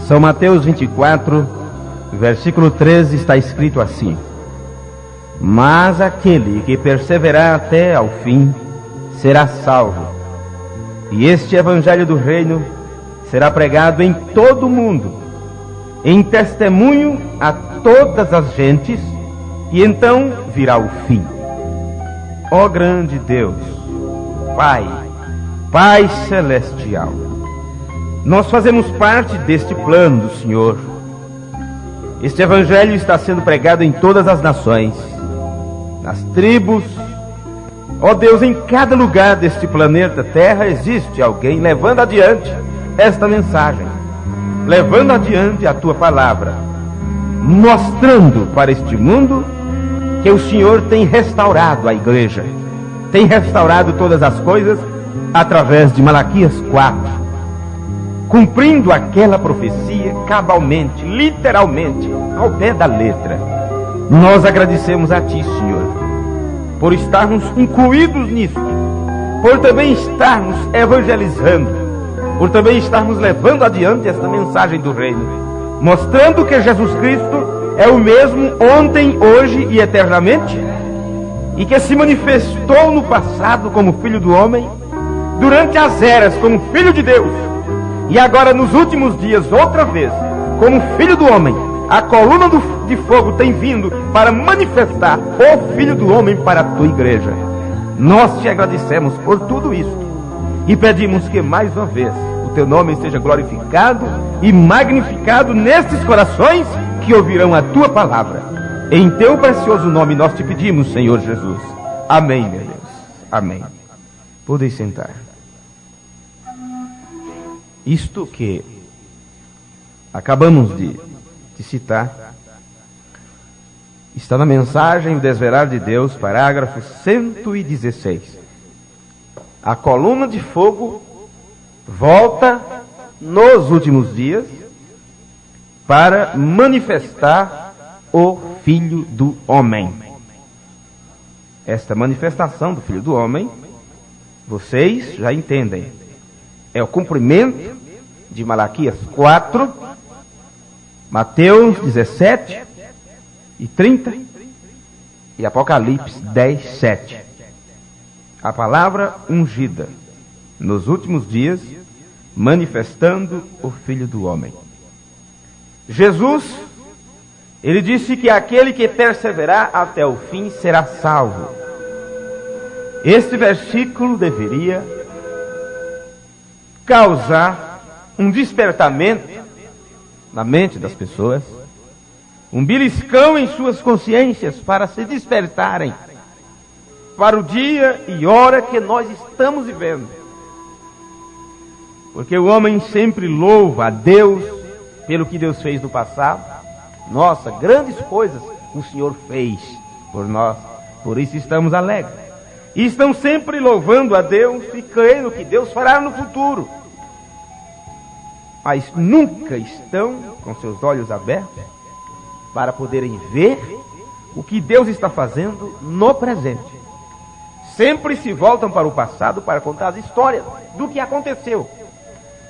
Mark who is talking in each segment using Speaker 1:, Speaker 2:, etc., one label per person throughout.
Speaker 1: São Mateus 24, versículo 13, está escrito assim: mas aquele que perseverar até ao fim será salvo. E este evangelho do reino será pregado em todo o mundo, em testemunho a todas as gentes, e então virá o fim. Ó grande Deus, Pai celestial, nós fazemos parte deste plano do Senhor. Este evangelho está sendo pregado em todas as nações, nas tribos. Ó Deus, em cada lugar deste planeta Terra existe alguém levando adiante esta mensagem, levando adiante a tua palavra, mostrando para este mundo que o Senhor tem restaurado a igreja, tem restaurado todas as coisas através de Malaquias 4, cumprindo aquela profecia cabalmente, literalmente, ao pé da letra. Nós agradecemos a ti, Senhor, por estarmos incluídos nisso, por também estarmos evangelizando, por também estarmos levando adiante esta mensagem do reino, mostrando que Jesus Cristo é o mesmo ontem, hoje e eternamente, e que se manifestou no passado como Filho do Homem, durante as eras como Filho de Deus, e agora nos últimos dias outra vez como Filho do Homem. A coluna de fogo tem vindo para manifestar o Filho do Homem para a tua igreja. Nós te agradecemos por tudo isso e pedimos que mais uma vez o teu nome seja glorificado e magnificado nestes corações que ouvirão a tua palavra. Em teu precioso nome nós te pedimos, Senhor Jesus. Amém, meu Deus. Amém. Podem sentar. Isto que acabamos de citar está na mensagem O Desvelar de Deus, parágrafo 116. A coluna de fogo volta nos últimos dias para manifestar o Filho do Homem. Esta manifestação do Filho do Homem, vocês já entendem, é o cumprimento de Malaquias 4, Mateus 17 e 30 e Apocalipse 10, 7. A palavra ungida nos últimos dias, manifestando o Filho do Homem. Jesus, ele disse que aquele que perseverar até o fim será salvo. Este versículo deveria causar um despertamento na mente das pessoas, um beliscão em suas consciências para se despertarem para o dia e hora que nós estamos vivendo. Porque o homem sempre louva a Deus pelo que Deus fez no passado. Nossa, grandes coisas o Senhor fez por nós, por isso estamos alegres. E estão sempre louvando a Deus e crendo que Deus fará no futuro. Mas nunca estão com seus olhos abertos para poderem ver o que Deus está fazendo no presente. Sempre se voltam para o passado para contar as histórias do que aconteceu.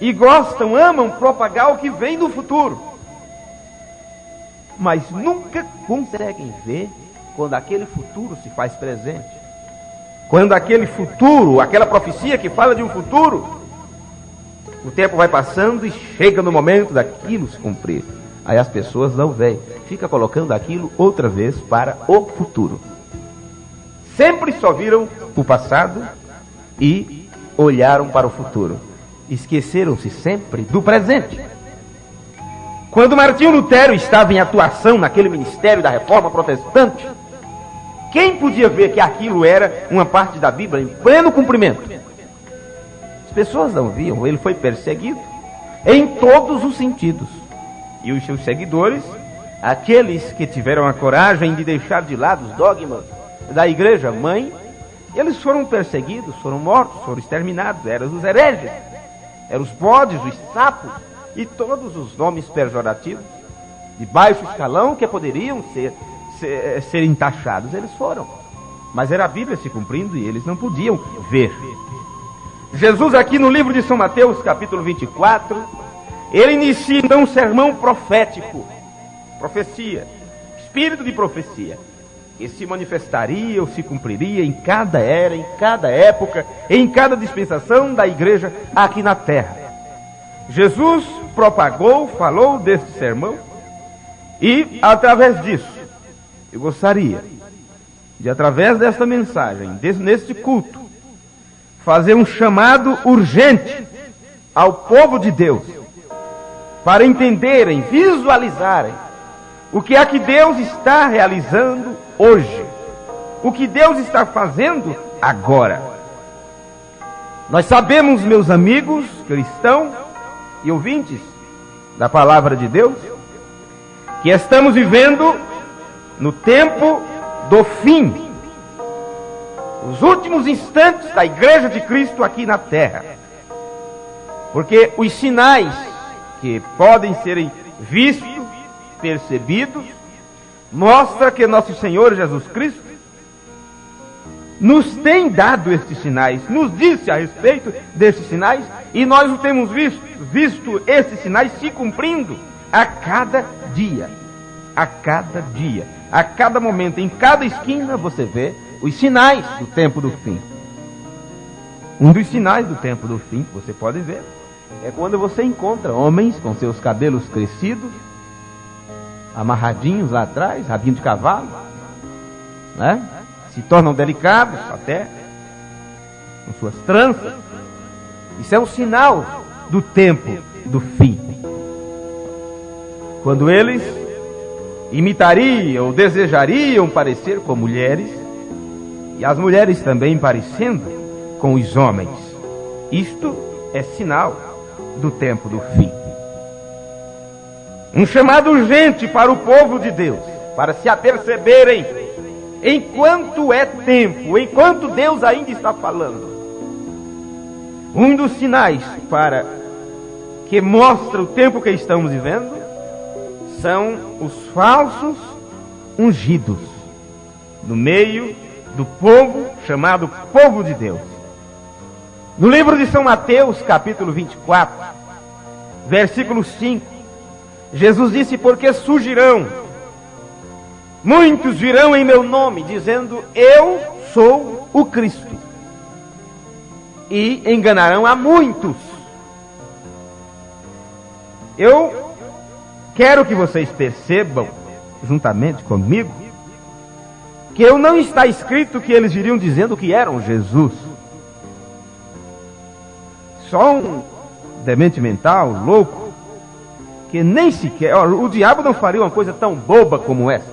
Speaker 1: E gostam, amam propagar o que vem do futuro. Mas nunca conseguem ver quando aquele futuro se faz presente. Quando aquele futuro, aquela profecia que fala de um futuro, o tempo vai passando e chega no momento daquilo se cumprir. Aí as pessoas não veem, fica colocando aquilo outra vez para o futuro. Sempre só viram o passado e olharam para o futuro. Esqueceram-se sempre do presente. Quando Martinho Lutero estava em atuação naquele ministério da Reforma Protestante, quem podia ver que aquilo era uma parte da Bíblia em pleno cumprimento? As pessoas não viam. Ele foi perseguido em todos os sentidos. E os seus seguidores, aqueles que tiveram a coragem de deixar de lado os dogmas da igreja mãe, eles foram perseguidos, foram mortos, foram exterminados. Eram os hereges, eram os bodes, os sapos e todos os nomes pejorativos de baixo escalão que poderiam serem taxados. Eles foram, mas era a Bíblia se cumprindo e eles não podiam ver. Jesus aqui no livro de São Mateus, capítulo 24, Ele inicia então um sermão profético, profecia, espírito de profecia, que se manifestaria ou se cumpriria em cada era, em cada época, em cada dispensação da igreja aqui na terra. Jesus propagou, falou deste sermão, e através disso, eu gostaria de, através desta mensagem, neste culto, fazer um chamado urgente ao povo de Deus, para entenderem, visualizarem o que é que Deus está realizando hoje, o que Deus está fazendo agora. Nós sabemos, meus amigos cristãos e ouvintes da palavra de Deus, que estamos vivendo no tempo do fim, os últimos instantes da Igreja de Cristo aqui na terra, porque os sinais que podem ser vistos, percebidos, mostra que nosso Senhor Jesus Cristo nos tem dado estes sinais, nos disse a respeito destes sinais, e nós o temos visto estes sinais se cumprindo a cada dia, a cada momento, em cada esquina você vê os sinais do tempo do fim. Um dos sinais do tempo do fim que você pode ver é quando você encontra homens com seus cabelos crescidos, amarradinhos lá atrás, rabinho de cavalo, né? Se tornam delicados até, com suas tranças. Isso é um sinal do tempo do fim. Quando eles imitariam ou desejariam parecer com mulheres, e as mulheres também parecendo com os homens. Isto é sinal do tempo do fim. Um chamado urgente para o povo de Deus, para se aperceberem, enquanto é tempo, enquanto Deus ainda está falando. Um dos sinais para que mostra o tempo que estamos vivendo são os falsos ungidos no meio do povo chamado povo de Deus. No livro de São Mateus, capítulo 24, versículo 5, Jesus disse: porque surgirão, muitos virão em meu nome, dizendo: eu sou o Cristo, e enganarão a muitos. Eu quero que vocês percebam, juntamente comigo, que não está escrito que eles viriam dizendo que eram Jesus. Só um demente mental, louco, que nem sequer, o diabo não faria uma coisa tão boba como essa.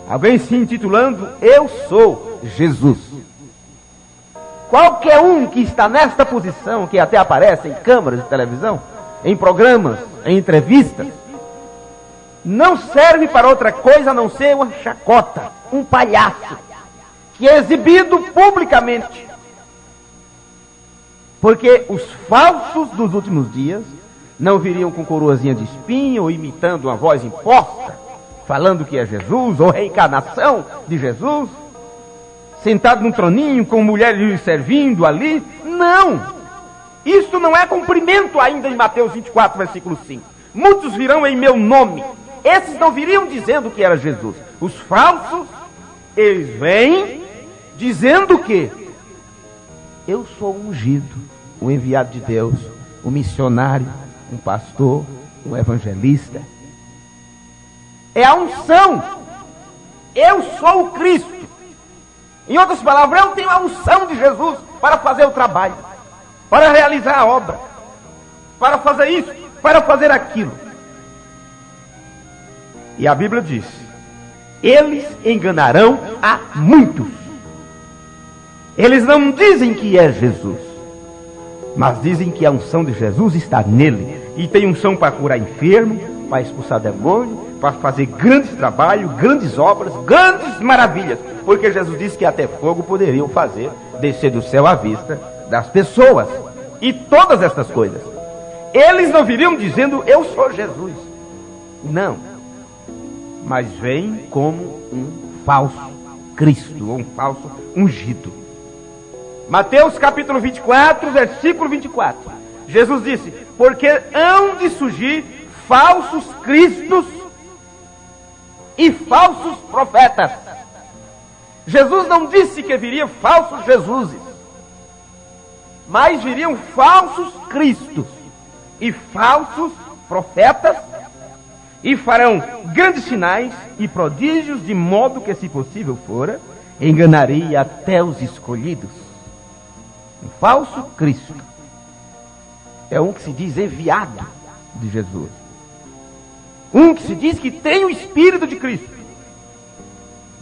Speaker 1: Alguém se intitulando: eu sou Jesus. Qualquer um que está nesta posição, que até aparece em câmaras de televisão, em programas, em entrevistas, não serve para outra coisa a não ser uma chacota, um palhaço, que é exibido publicamente. Porque os falsos dos últimos dias não viriam com coroazinha de espinho, ou imitando uma voz imposta, falando que é Jesus, ou reencarnação de Jesus, sentado num troninho, com mulheres lhe servindo ali. Não! Isso não é cumprimento ainda em Mateus 24, versículo 5. Muitos virão em meu nome. Esses não viriam dizendo que era Jesus. Os falsos, eles vêm dizendo que eu sou ungido, o enviado de Deus, um missionário, um pastor, um evangelista. É a unção. Eu sou o Cristo. Em outras palavras, eu tenho a unção de Jesus para fazer o trabalho, para realizar a obra, para fazer isso, para fazer aquilo. E a Bíblia diz: eles enganarão a muitos. Eles não dizem que é Jesus, mas dizem que a unção de Jesus está nele, e tem unção para curar enfermo, para expulsar demônio, para fazer grandes trabalhos, grandes obras, grandes maravilhas, porque Jesus disse que até fogo poderiam fazer descer do céu à vista das pessoas, e todas estas coisas. Eles não viriam dizendo: eu sou Jesus. Não, mas vem como um falso Cristo, ou um falso ungido. Mateus capítulo 24, versículo 24. Jesus disse: porque hão de surgir falsos cristos e falsos profetas. Jesus não disse que viriam falsos Jesuses, mas viriam falsos cristos e falsos profetas, e farão grandes sinais e prodígios, de modo que, se possível fora, enganaria até os escolhidos. Um falso Cristo é um que se diz enviado de Jesus, um que se diz que tem o Espírito de Cristo.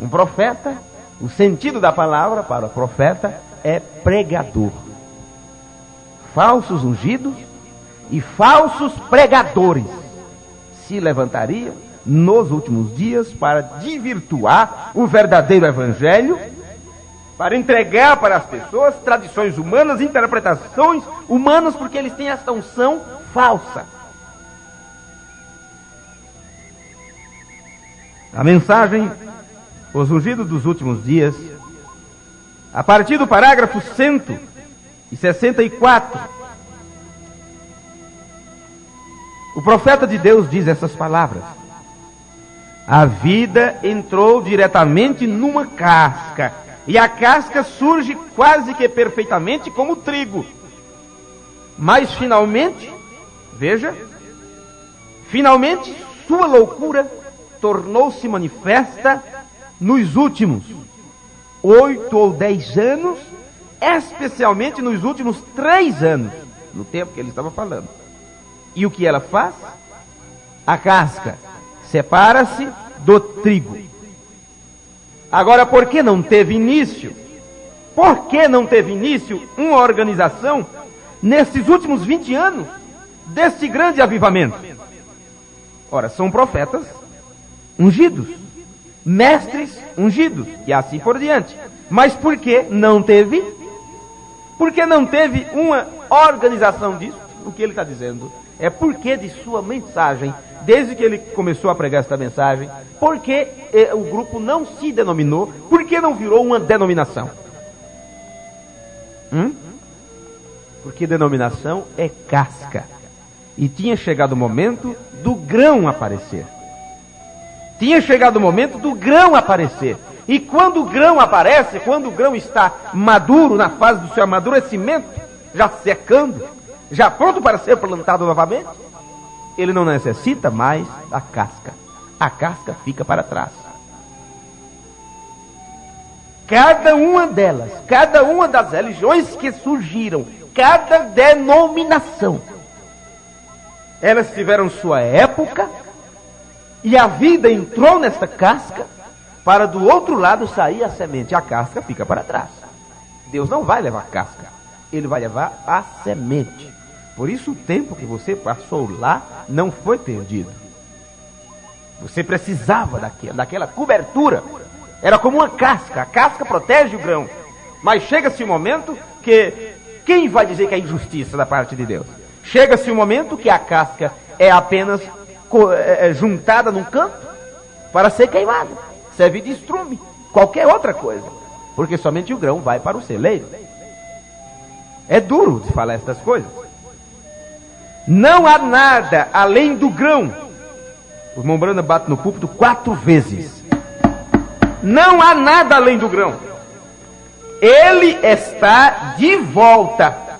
Speaker 1: Um profeta, o sentido da palavra para profeta é pregador. Falsos ungidos e falsos pregadores se levantariam nos últimos dias para desvirtuar o verdadeiro evangelho, para entregar para as pessoas tradições humanas, interpretações humanas, porque eles têm essa unção falsa. A mensagem, os ungidos dos últimos dias, a partir do parágrafo 164, o profeta de Deus diz essas palavras: a vida entrou diretamente numa casca, e a casca surge quase que perfeitamente como o trigo. Mas finalmente, veja, finalmente sua loucura tornou-se manifesta nos últimos 8 ou 10 anos, especialmente nos últimos 3 anos, no tempo que ele estava falando. E o que ela faz? A casca separa-se do trigo. Agora, por que não teve início? Por que não teve início uma organização nesses últimos 20 anos desse grande avivamento? Ora, são profetas ungidos, mestres ungidos, e assim por diante. Mas por que não teve? Por que não teve uma organização disso? O que ele está dizendo é porque de sua mensagem, desde que ele começou a pregar esta mensagem, porque o grupo não se denominou, porque não virou uma denominação. Porque denominação é casca. E tinha chegado o momento do grão aparecer. Tinha chegado o momento do grão aparecer. E quando o grão aparece, quando o grão está maduro, na fase do seu amadurecimento, já secando, já pronto para ser plantado novamente, ele não necessita mais da casca. A casca fica para trás. Cada uma delas, cada uma das religiões que surgiram, cada denominação, elas tiveram sua época, e a vida entrou nesta casca, para do outro lado sair a semente. A casca fica para trás. Deus não vai levar a casca, Ele vai levar a semente. Por isso o tempo que você passou lá não foi perdido. Você precisava daquela cobertura. Era como uma casca. A casca protege o grão. Mas chega-se um momento que... Quem vai dizer que é injustiça da parte de Deus? Chega-se um momento que a casca é apenas juntada num canto para ser queimada. Serve de estrume. Qualquer outra coisa. Porque somente o grão vai para o celeiro. É duro de falar essas coisas. Não há nada além do grão. O irmão Branda bate no púlpito 4 vezes. Não há nada além do grão. Ele está de volta,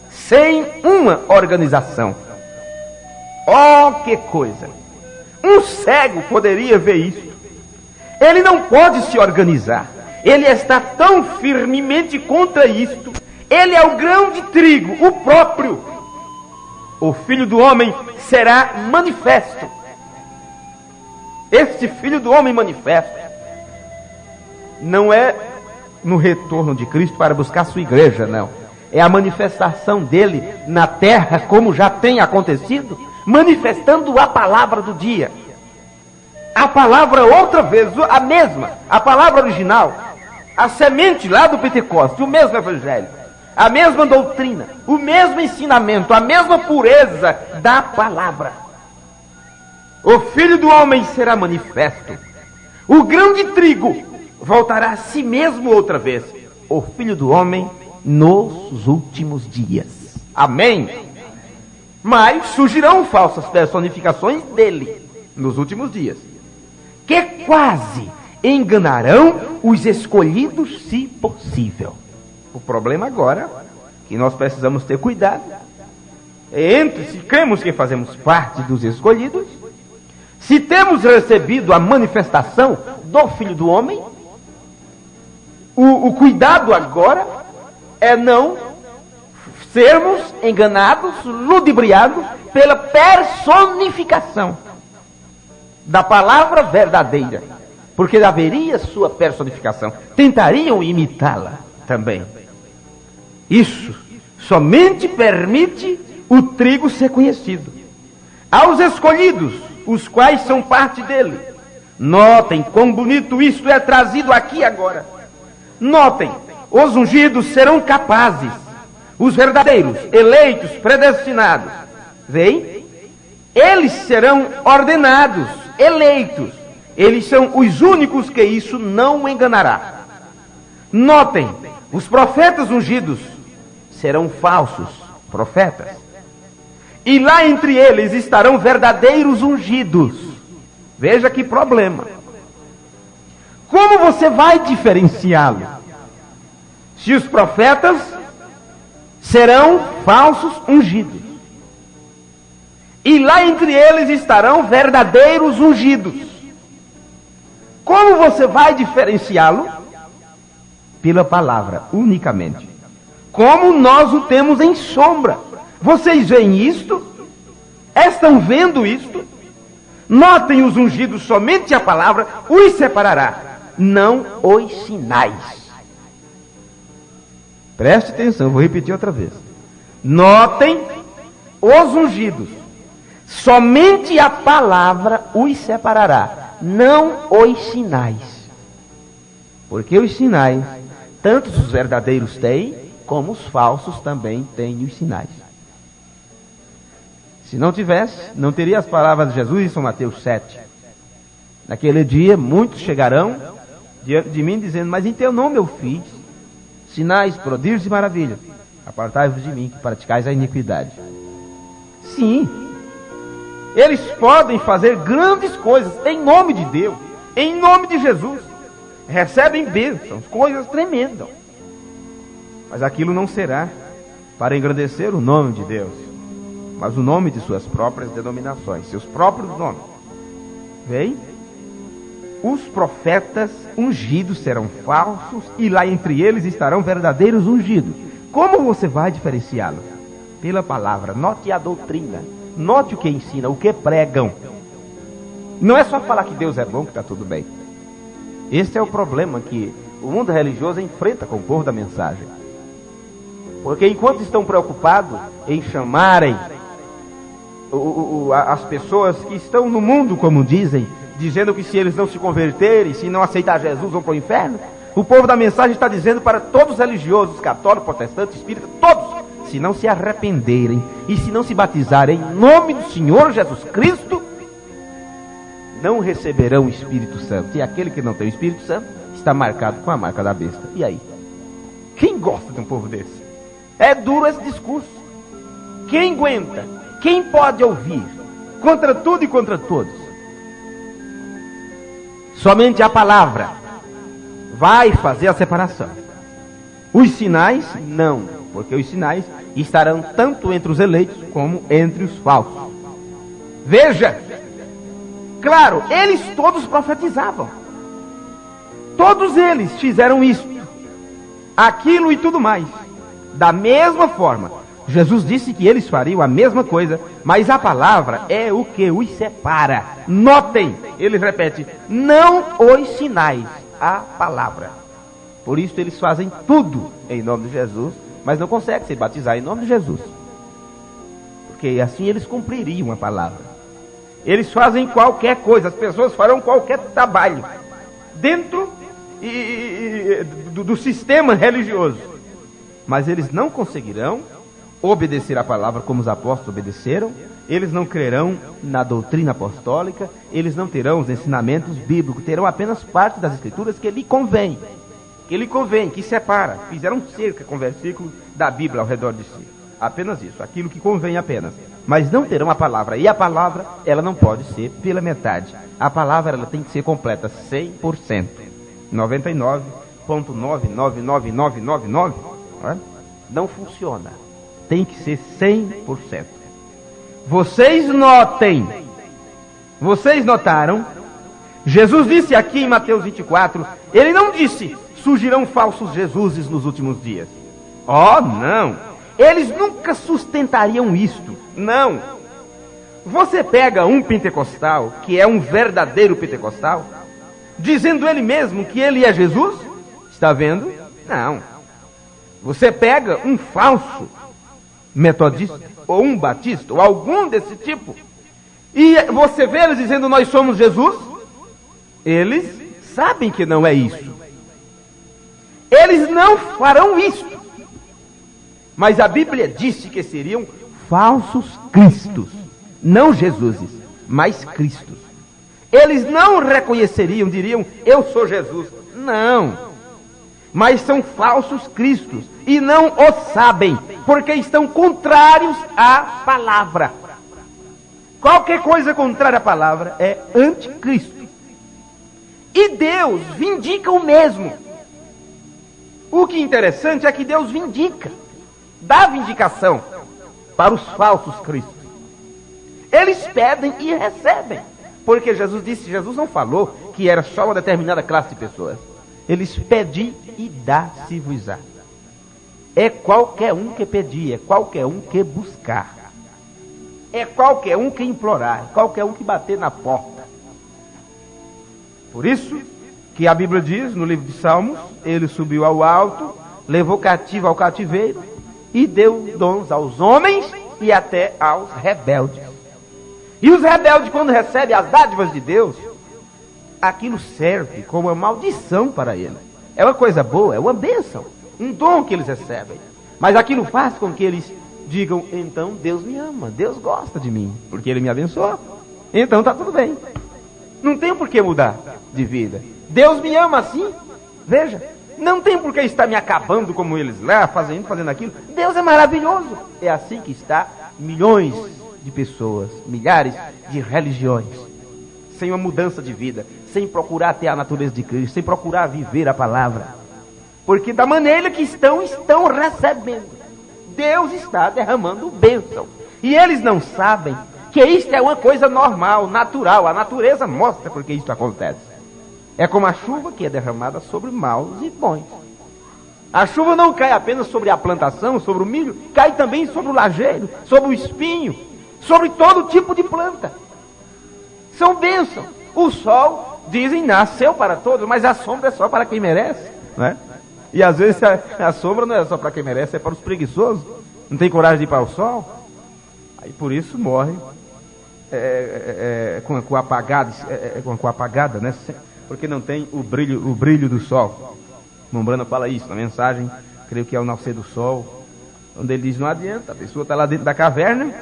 Speaker 1: sem uma organização. Oh, que coisa! Um cego poderia ver isso. Ele não pode se organizar. Ele está tão firmemente contra isto. Ele é o grão de trigo, o próprio. O Filho do Homem será manifesto. Este Filho do Homem manifesto não é no retorno de Cristo para buscar sua igreja, não. É a manifestação dele na terra, como já tem acontecido, manifestando a palavra do dia. A palavra outra vez, a mesma, a palavra original, a semente lá do Pentecostes, o mesmo evangelho, a mesma doutrina, o mesmo ensinamento, a mesma pureza da palavra. O Filho do Homem será manifesto. O grão de trigo voltará a si mesmo outra vez. O Filho do Homem nos últimos dias. Amém? Mas surgirão falsas personificações dele nos últimos dias, que quase enganarão os escolhidos, se possível. O problema agora, que nós precisamos ter cuidado, é entre se cremos que fazemos parte dos escolhidos, se temos recebido a manifestação do Filho do Homem. O cuidado agora é não sermos enganados, ludibriados pela personificação da palavra verdadeira, porque haveria sua personificação, tentariam imitá-la também. Isso somente permite o trigo ser conhecido. Aos escolhidos, os quais são parte dele, notem quão bonito isto é trazido aqui agora. Notem, os ungidos serão capazes, os verdadeiros, eleitos, predestinados. Veem? Eles serão ordenados, eleitos. Eles são os únicos que isso não enganará. Notem, os profetas ungidos serão falsos profetas. E lá entre eles estarão verdadeiros ungidos. Veja que problema. Como você vai diferenciá-lo? Se os profetas serão falsos ungidos, e lá entre eles estarão verdadeiros ungidos, como você vai diferenciá-lo? Pela palavra, unicamente. Como nós o temos em sombra. Vocês veem isto? Estão vendo isto? Notem os ungidos, somente a palavra os separará, não os sinais. Preste atenção, vou repetir outra vez. Notem os ungidos, somente a palavra os separará, não os sinais. Porque os sinais, tanto os verdadeiros têm, como os falsos também têm os sinais. Se não tivesse, não teria as palavras de Jesus em São Mateus 7. Naquele dia, muitos chegarão diante de mim dizendo: mas em teu nome eu fiz sinais, prodígios e maravilhas. Apartai-vos de mim, que praticais a iniquidade. Sim, eles podem fazer grandes coisas em nome de Deus, em nome de Jesus. Recebem bênçãos, coisas tremendas. Mas aquilo não será para engrandecer o nome de Deus, mas o nome de suas próprias denominações, seus próprios nomes. Vem? Os profetas ungidos serão falsos, e lá entre eles estarão verdadeiros ungidos. Como você vai diferenciá-los? Pela palavra. Note a doutrina, note o que ensina, o que pregam. Não é só falar que Deus é bom que está tudo bem. Esse é o problema que o mundo religioso enfrenta com o povo da mensagem. Porque enquanto estão preocupados em chamarem as pessoas que estão no mundo, como dizem, dizendo que se eles não se converterem, se não aceitar Jesus, vão para o inferno, o povo da mensagem está dizendo para todos os religiosos, católicos, protestantes, espíritas, todos, se não se arrependerem e se não se batizarem em nome do Senhor Jesus Cristo, não receberão o Espírito Santo. E aquele que não tem o Espírito Santo está marcado com a marca da besta. E aí? Quem gosta de um povo desse? É duro esse discurso. Quem aguenta? Quem pode ouvir? Contra tudo e contra todos. Somente a palavra vai fazer a separação. Os sinais, não. Porque os sinais estarão tanto entre os eleitos como entre os falsos. Veja! Claro, eles todos profetizavam. Todos eles fizeram isto, aquilo e tudo mais. Da mesma forma, Jesus disse que eles fariam a mesma coisa, mas a palavra é o que os separa. Notem, ele repete, não os sinais, a palavra. Por isso eles fazem tudo em nome de Jesus, mas não conseguem se batizar em nome de Jesus. Porque assim eles cumpririam a palavra. Eles fazem qualquer coisa, as pessoas farão qualquer trabalho dentro do sistema religioso, mas eles não conseguirão obedecer a palavra como os apóstolos obedeceram. Eles não crerão na doutrina apostólica, eles não terão os ensinamentos bíblicos, terão apenas parte das escrituras que lhe convém, que separa. Fizeram cerca com versículos da Bíblia ao redor de si. apenas isso, aquilo que convém apenas. Mas não terão a palavra. E a palavra, ela não pode ser pela metade. A palavra, ela tem que ser completa, 100%. 99,99999, não funciona. Tem que ser 100%. Vocês notem. Vocês notaram? Jesus disse aqui em Mateus 24, ele não disse, surgirão falsos Jesuses nos últimos dias. Oh, não. Eles nunca sustentariam isto. Não. Você pega um pentecostal, que é um verdadeiro pentecostal, dizendo ele mesmo que ele é Jesus? Está vendo? Não. Você pega um falso metodista, ou um batista, ou algum desse tipo, e você vê eles dizendo nós somos Jesus? Eles sabem que não é isso. Eles não farão isso. Mas a Bíblia disse que seriam falsos cristos. Não Jesuses, mas cristos. Eles não reconheceriam, diriam, eu sou Jesus. Não. Mas são falsos cristos. E não o sabem, porque estão contrários à palavra. Qualquer coisa contrária à palavra é anticristo. E Deus vindica o mesmo. O que é interessante é que Deus vindica. Dá vindicação para os falsos cristos. Eles pedem e recebem. Porque Jesus disse, Jesus não falou que era só uma determinada classe de pessoas. Eles pedem e dá-se-vos-á. É qualquer um que pedir, é qualquer um que buscar. É qualquer um que implorar, é qualquer um que bater na porta. Por isso que a Bíblia diz, no livro de Salmos, ele subiu ao alto, levou cativo ao cativeiro, e deu dons aos homens e até aos rebeldes. E os rebeldes, quando recebem as dádivas de Deus, aquilo serve como uma maldição para eles. É uma coisa boa, é uma bênção, um dom que eles recebem. Mas aquilo faz com que eles digam, então Deus me ama, Deus gosta de mim, porque Ele me abençoou. Então está tudo bem. Não tem por que mudar de vida. Deus me ama assim, veja. Não tem por que estar me acabando como eles lá, fazendo aquilo. Deus é maravilhoso. É assim que está milhões de pessoas, milhares de religiões, sem uma mudança de vida, sem procurar ter a natureza de Cristo, sem procurar viver a palavra. Porque da maneira que estão recebendo. Deus está derramando bênção. E eles não sabem que isto é uma coisa normal, natural. A natureza mostra porque isso acontece. É como a chuva que é derramada sobre maus e bons. A chuva não cai apenas sobre a plantação, sobre o milho, cai também sobre o lajeiro, sobre o espinho, sobre todo tipo de planta. São bênçãos. O sol, dizem, nasceu para todos, mas a sombra é só para quem merece, né? E às vezes a sombra não é só para quem merece, é para os preguiçosos. Não tem coragem de ir para o sol. Aí por isso morre com a apagada, né? Porque não tem o brilho do sol. Mombrana fala isso na mensagem, creio que é o nascer do sol, onde ele diz, não adianta, a pessoa está lá dentro da caverna,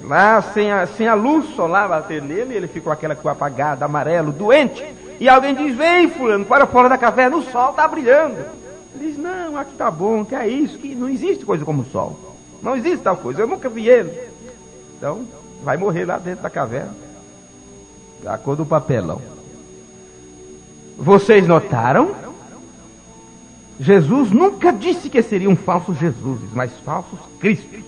Speaker 1: lá sem a luz solar bater nele, ele fica com aquela cor apagada, amarelo, doente, e alguém diz, vem fulano, para fora da caverna, o sol está brilhando. Ele diz, não, aqui está bom, que é isso, que não existe coisa como o sol, não existe tal coisa, eu nunca vi ele. Então, vai morrer lá dentro da caverna, da cor do papelão. Vocês notaram? Jesus nunca disse que seriam falsos Jesuses, mas falsos Cristos.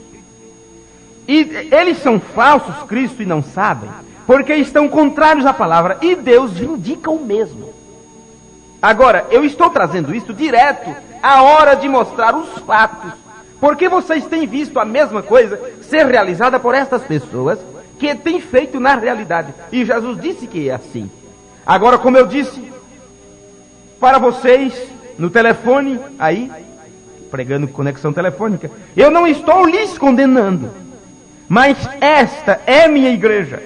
Speaker 1: E eles são falsos Cristos e não sabem, porque estão contrários à palavra, e Deus vindica o mesmo. Agora, eu estou trazendo isso direto à hora de mostrar os fatos, porque vocês têm visto a mesma coisa ser realizada por estas pessoas, que têm feito na realidade, e Jesus disse que é assim. Agora, como eu disse para vocês no telefone, aí, pregando conexão telefônica, eu não estou lhes condenando, mas esta é minha igreja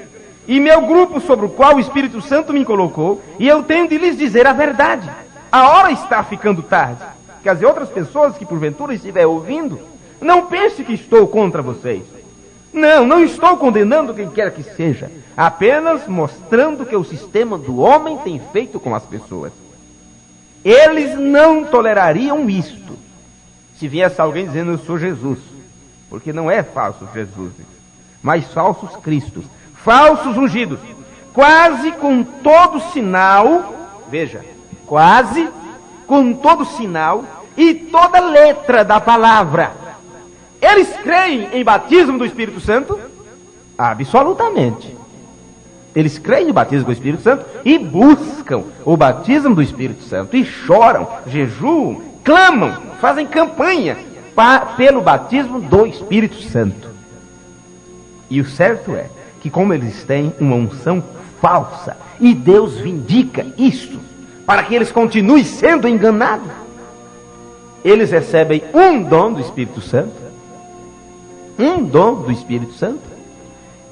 Speaker 1: e meu grupo sobre o qual o Espírito Santo me colocou, e eu tenho de lhes dizer a verdade. A hora está ficando tarde. Quer dizer, outras pessoas que porventura estiver ouvindo, não pense que estou contra vocês. Não estou condenando quem quer que seja, apenas mostrando que o sistema do homem tem feito com as pessoas. Eles não tolerariam isto. Se viesse alguém dizendo, eu sou Jesus, porque não é falso Jesus, mas falsos cristos, falsos ungidos, quase com todo sinal, veja, quase com todo sinal e toda letra da palavra. Eles creem em batismo do Espírito Santo? Absolutamente. Eles creem no batismo do Espírito Santo e buscam o batismo do Espírito Santo, e choram, jejuam, clamam, fazem campanha pelo batismo do Espírito Santo. E o certo é que, como eles têm uma unção falsa, e Deus vindica isso para que eles continuem sendo enganados, eles recebem um dom do Espírito Santo,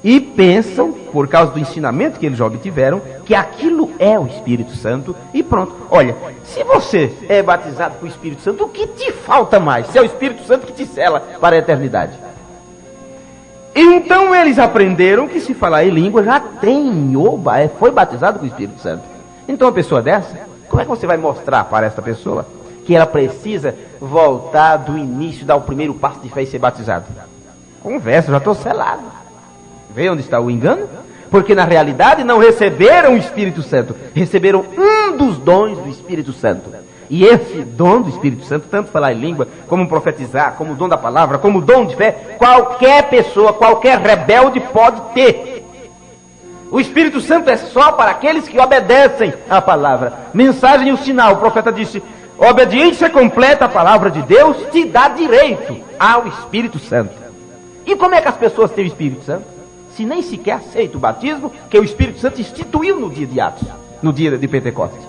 Speaker 1: e pensam, por causa do ensinamento que eles já obtiveram, que aquilo é o Espírito Santo, e pronto. Olha, se você é batizado com o Espírito Santo, o que te falta mais? Se é o Espírito Santo que te sela para a eternidade. Então eles aprenderam que se falar em língua já tem, foi batizado com o Espírito Santo. Então uma pessoa dessa, como é que você vai mostrar para essa pessoa que ela precisa voltar do início, dar o primeiro passo de fé e ser batizado? Conversa, já estou selado. Vê onde está o engano? Porque na realidade não receberam o Espírito Santo, receberam um dos dons do Espírito Santo. E esse dom do Espírito Santo, tanto falar em língua, como profetizar, como o dom da palavra, como o dom de fé, qualquer pessoa, qualquer rebelde pode ter. O Espírito Santo é só para aqueles que obedecem à palavra. Mensagem e o sinal, o profeta disse: obediência completa à palavra de Deus te dá direito ao Espírito Santo. E como é que as pessoas têm o Espírito Santo? Se nem sequer aceita o batismo que o Espírito Santo instituiu no dia de Atos, no dia de Pentecostes.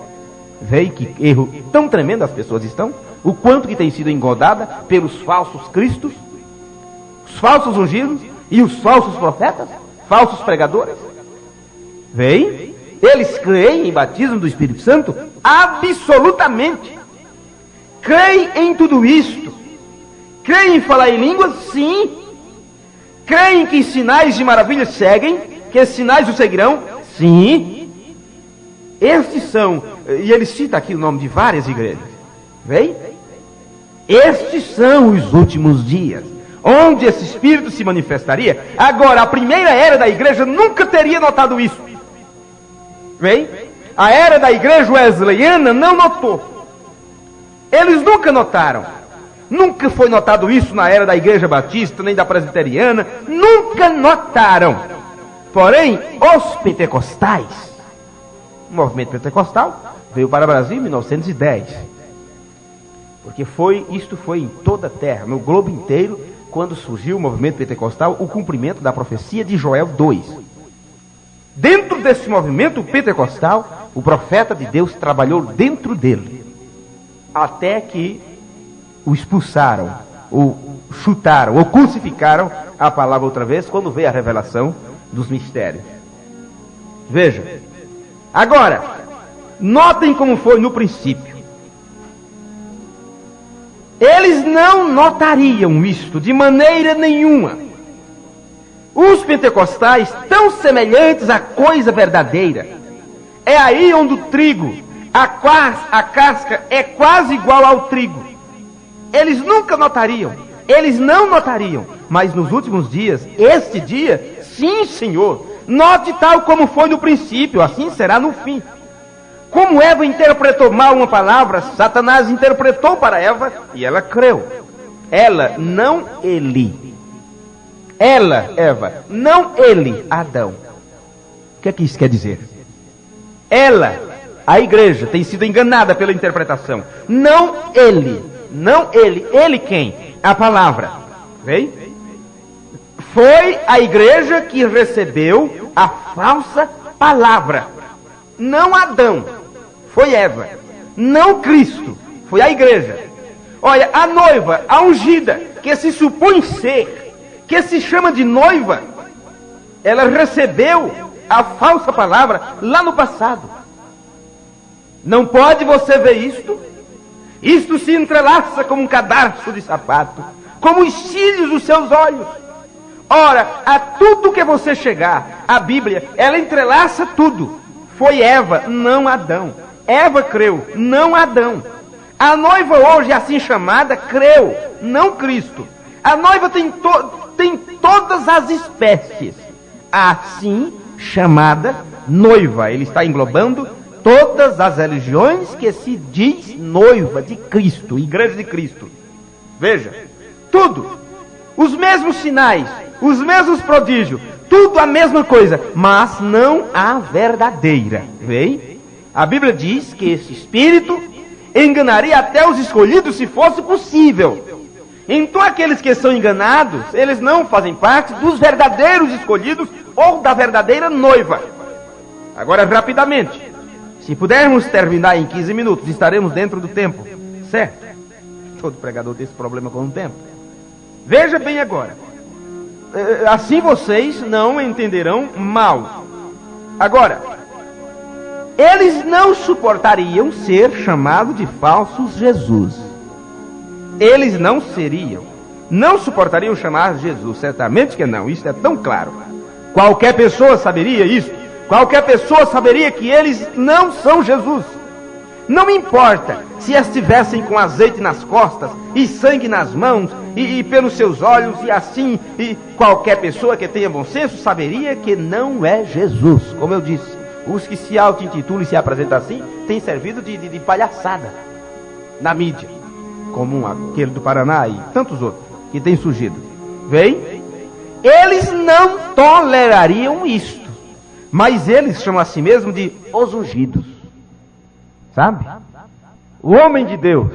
Speaker 1: Veja que erro tão tremendo as pessoas estão, o quanto que tem sido engodada pelos falsos cristos, os falsos ungidos e os falsos profetas, falsos pregadores. Veja, eles creem em batismo do Espírito Santo absolutamente, creem em tudo isto, creem em falar em línguas, sim, creem que sinais de maravilhas seguem, que esses sinais o seguirão, sim. Estes são, e ele cita aqui o nome de várias igrejas, vem? Estes são os últimos dias, onde esse Espírito se manifestaria. Agora, a primeira era da igreja nunca teria notado isso, vem? A era da igreja wesleyana não notou, eles nunca notaram, nunca foi notado isso na era da igreja batista, nem da presbiteriana, nunca notaram. Porém, os pentecostais, o movimento pentecostal veio para o Brasil em 1910. Porque isto foi em toda a terra, no globo inteiro, quando surgiu o movimento pentecostal, o cumprimento da profecia de Joel 2. Dentro desse movimento pentecostal, o profeta de Deus trabalhou dentro dele, até que o expulsaram, o chutaram, ou crucificaram a palavra outra vez, quando veio a revelação dos mistérios. Veja. Agora, notem como foi no princípio. Eles não notariam isto de maneira nenhuma. Os pentecostais, tão semelhantes à coisa verdadeira, é aí onde o trigo, a casca é quase igual ao trigo. Eles nunca notariam, eles não notariam, mas nos últimos dias, este dia, sim, Senhor, note tal como foi no princípio, assim será no fim. Como Eva interpretou mal uma palavra, Satanás interpretou para Eva e ela creu. Ela, não ele. Ela, Eva, não ele, Adão. O que é que isso quer dizer? Ela, a igreja, tem sido enganada pela interpretação. Não ele. Não ele. Ele quem? A palavra. Veio? Foi a igreja que recebeu a falsa palavra. Não Adão, foi Eva. Não Cristo, foi a igreja. Olha, a noiva, a ungida, que se supõe ser, que se chama de noiva, ela recebeu a falsa palavra lá no passado. Não pode você ver isto? Isto se entrelaça como um cadarço de sapato, como os cílios dos seus olhos. Ora, a tudo que você chegar, a Bíblia, ela entrelaça tudo. Foi Eva, não Adão. Eva creu, não Adão. A noiva hoje, assim chamada, creu, não Cristo. A noiva tem todas as espécies, assim chamada noiva. Ele está englobando todas as religiões que se diz noiva de Cristo, igreja de Cristo. Veja, tudo, os mesmos sinais, os mesmos prodígios, tudo a mesma coisa, mas não a verdadeira. Vem? A Bíblia diz que esse Espírito enganaria até os escolhidos se fosse possível. Então aqueles que são enganados, eles não fazem parte dos verdadeiros escolhidos ou da verdadeira noiva. Agora, rapidamente, se pudermos terminar em 15 minutos, estaremos dentro do tempo, certo? Todo pregador tem esse problema com o tempo. Veja bem agora, assim vocês não entenderão mal. Agora, eles não suportariam ser chamados de falsos Jesus. Eles não suportariam chamar Jesus, certamente que não, isso é tão claro. Qualquer pessoa saberia isso, qualquer pessoa saberia que eles não são Jesus. Não importa se estivessem com azeite nas costas e sangue nas mãos e pelos seus olhos e assim, e qualquer pessoa que tenha bom senso saberia que não é Jesus. Como eu disse, os que se auto-intitulam e se apresentam assim têm servido de palhaçada na mídia, como aquele do Paraná e tantos outros que têm surgido. Vem? Eles não tolerariam isto, mas eles chamam a si mesmos de os ungidos. Sabe? O homem de Deus,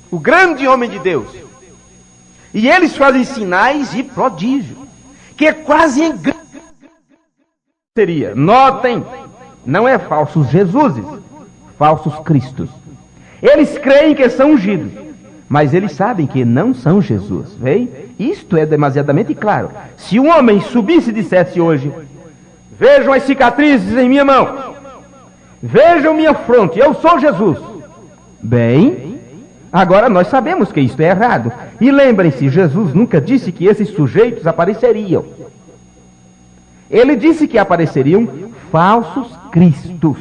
Speaker 1: o grande homem de Deus. E eles fazem sinais e prodígios, que é quase engano. Seria, notem, não é falsos Jesuses, falsos Cristos. Eles creem que são ungidos, mas eles sabem que não são Jesus. Vem? Isto é demasiadamente claro. Se um homem subisse e dissesse hoje: vejam as cicatrizes em minha mão, vejam minha fronte, eu sou Jesus. Bem, agora nós sabemos que isto é errado. E lembrem-se, Jesus nunca disse que esses sujeitos apareceriam. Ele disse que apareceriam falsos cristos.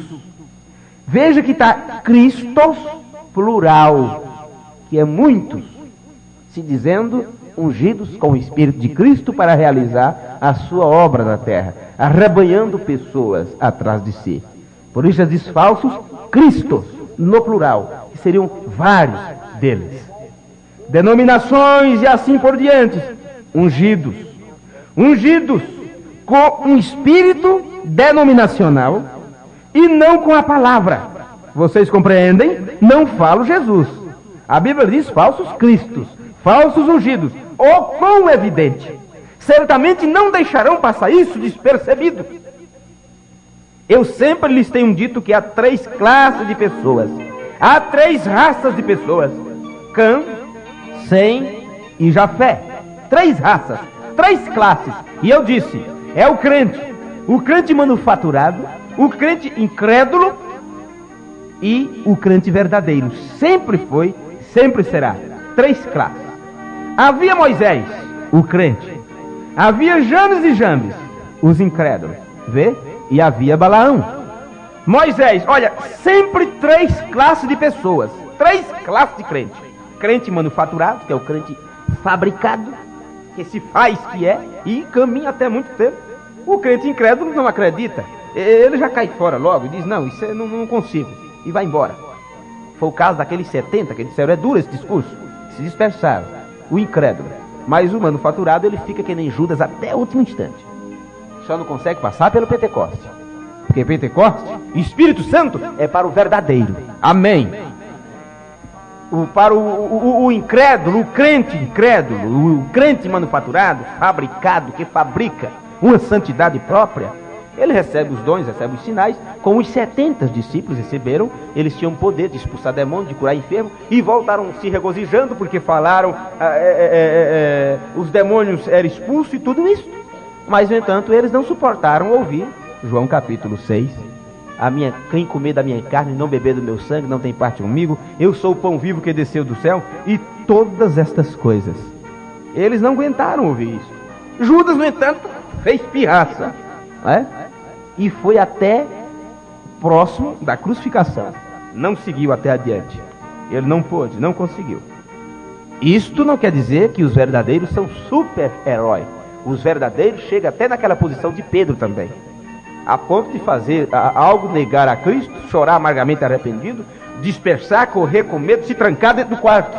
Speaker 1: Veja que está Cristos plural, que é muitos, se dizendo ungidos com o Espírito de Cristo para realizar a sua obra na terra, arrebanhando pessoas atrás de si. Por isso ele diz falsos cristos, no plural, que seriam vários deles. Denominações e assim por diante. Ungidos com um espírito denominacional e não com a palavra. Vocês compreendem? Não falo Jesus. A Bíblia diz falsos cristos, falsos ungidos, ou com evidente. Certamente não deixarão passar isso despercebido. Eu sempre lhes tenho dito que há 3 classes de pessoas. Há 3 raças de pessoas: Cã, Sem e Jafé. 3 raças, 3 classes. E eu disse, é o crente manufaturado, o crente incrédulo e o crente verdadeiro. Sempre foi, sempre será. 3 classes. Havia Moisés, o crente. Havia Janes e Jambes, os incrédulos. Vê? E havia Balaão. Moisés, olha, sempre 3 classes de pessoas, 3 classes de crente. Crente manufaturado, que é o crente fabricado, que se faz que é e caminha até muito tempo. O crente incrédulo não acredita, ele já cai fora logo e diz: não, isso eu não consigo, e vai embora. Foi o caso daqueles 70 que disseram: é duro esse discurso, se dispersaram. O incrédulo. Mas o manufaturado, ele fica que nem Judas até o último instante. Só não consegue passar pelo Pentecoste. Porque Pentecoste, Espírito Santo, é para o verdadeiro. Amém. Para o incrédulo, o crente incrédulo, o crente manufaturado, fabricado, que fabrica uma santidade própria, ele recebe os dons, recebe os sinais, como os 70 discípulos receberam. Eles tinham poder de expulsar demônios, de curar enfermos, e voltaram se regozijando, porque falaram, os demônios eram expulsos e tudo isso. Mas, no entanto, eles não suportaram ouvir João capítulo 6. Quem comer da minha carne e não beber do meu sangue não tem parte comigo. Eu sou o pão vivo que desceu do céu. E todas estas coisas. Eles não aguentaram ouvir isso. Judas, no entanto, fez pirraça, e foi até próximo da crucificação. Não seguiu até adiante. Ele não pôde, não conseguiu. Isto não quer dizer que os verdadeiros são super-heróis. Os verdadeiros chegam até naquela posição de Pedro também, a ponto de fazer algo, negar a Cristo, chorar amargamente arrependido, dispersar, correr com medo, se trancar dentro do quarto.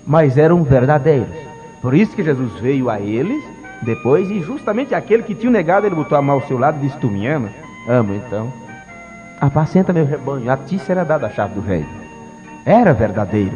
Speaker 1: Mas eram verdadeiros. Por isso que Jesus veio a eles depois, e justamente aquele que tinha negado, ele botou a mão ao seu lado e disse: tu me amas? Amo. Então apacenta meu rebanho, a ti será dada a chave do reino. Era verdadeiro.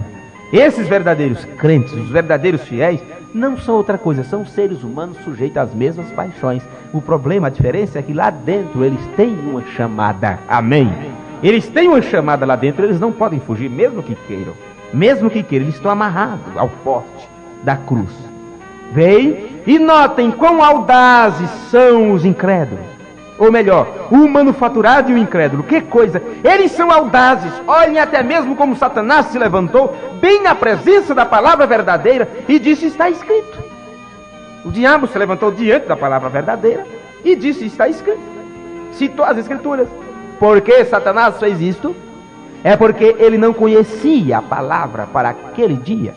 Speaker 1: Esses verdadeiros crentes, os verdadeiros fiéis, não são outra coisa, são seres humanos sujeitos às mesmas paixões. O problema, a diferença é que lá dentro eles têm uma chamada. Amém? Eles têm uma chamada lá dentro, eles não podem fugir, mesmo que queiram. Mesmo que queiram, eles estão amarrados ao poste da cruz. Veio, e notem quão audazes são os incrédulos. Ou melhor, o manufaturado e o incrédulo. Que coisa! Eles são audazes. Olhem até mesmo como Satanás se levantou bem na presença da palavra verdadeira e disse: está escrito. O diabo se levantou diante da palavra verdadeira e disse: está escrito. Citou as escrituras. Por que Satanás fez isto? É porque ele não conhecia a palavra para aquele dia.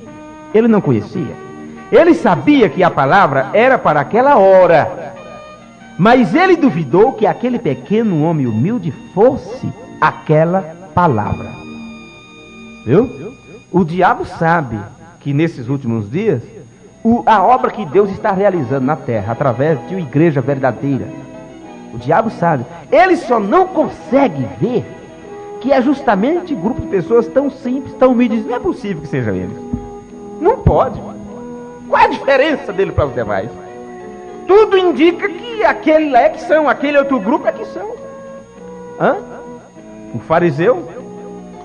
Speaker 1: Ele não conhecia. Ele sabia que a palavra era para aquela hora. Mas ele duvidou que aquele pequeno homem humilde fosse aquela palavra. Viu? O diabo sabe que nesses últimos dias, a obra que Deus está realizando na terra, através de uma igreja verdadeira, o diabo sabe. Ele só não consegue ver que é justamente um grupo de pessoas tão simples, tão humildes. Não é possível que sejam eles. Não pode. Qual é a diferença dele para os demais? Tudo indica que aquele lá é que são, aquele outro grupo é que são. O fariseu,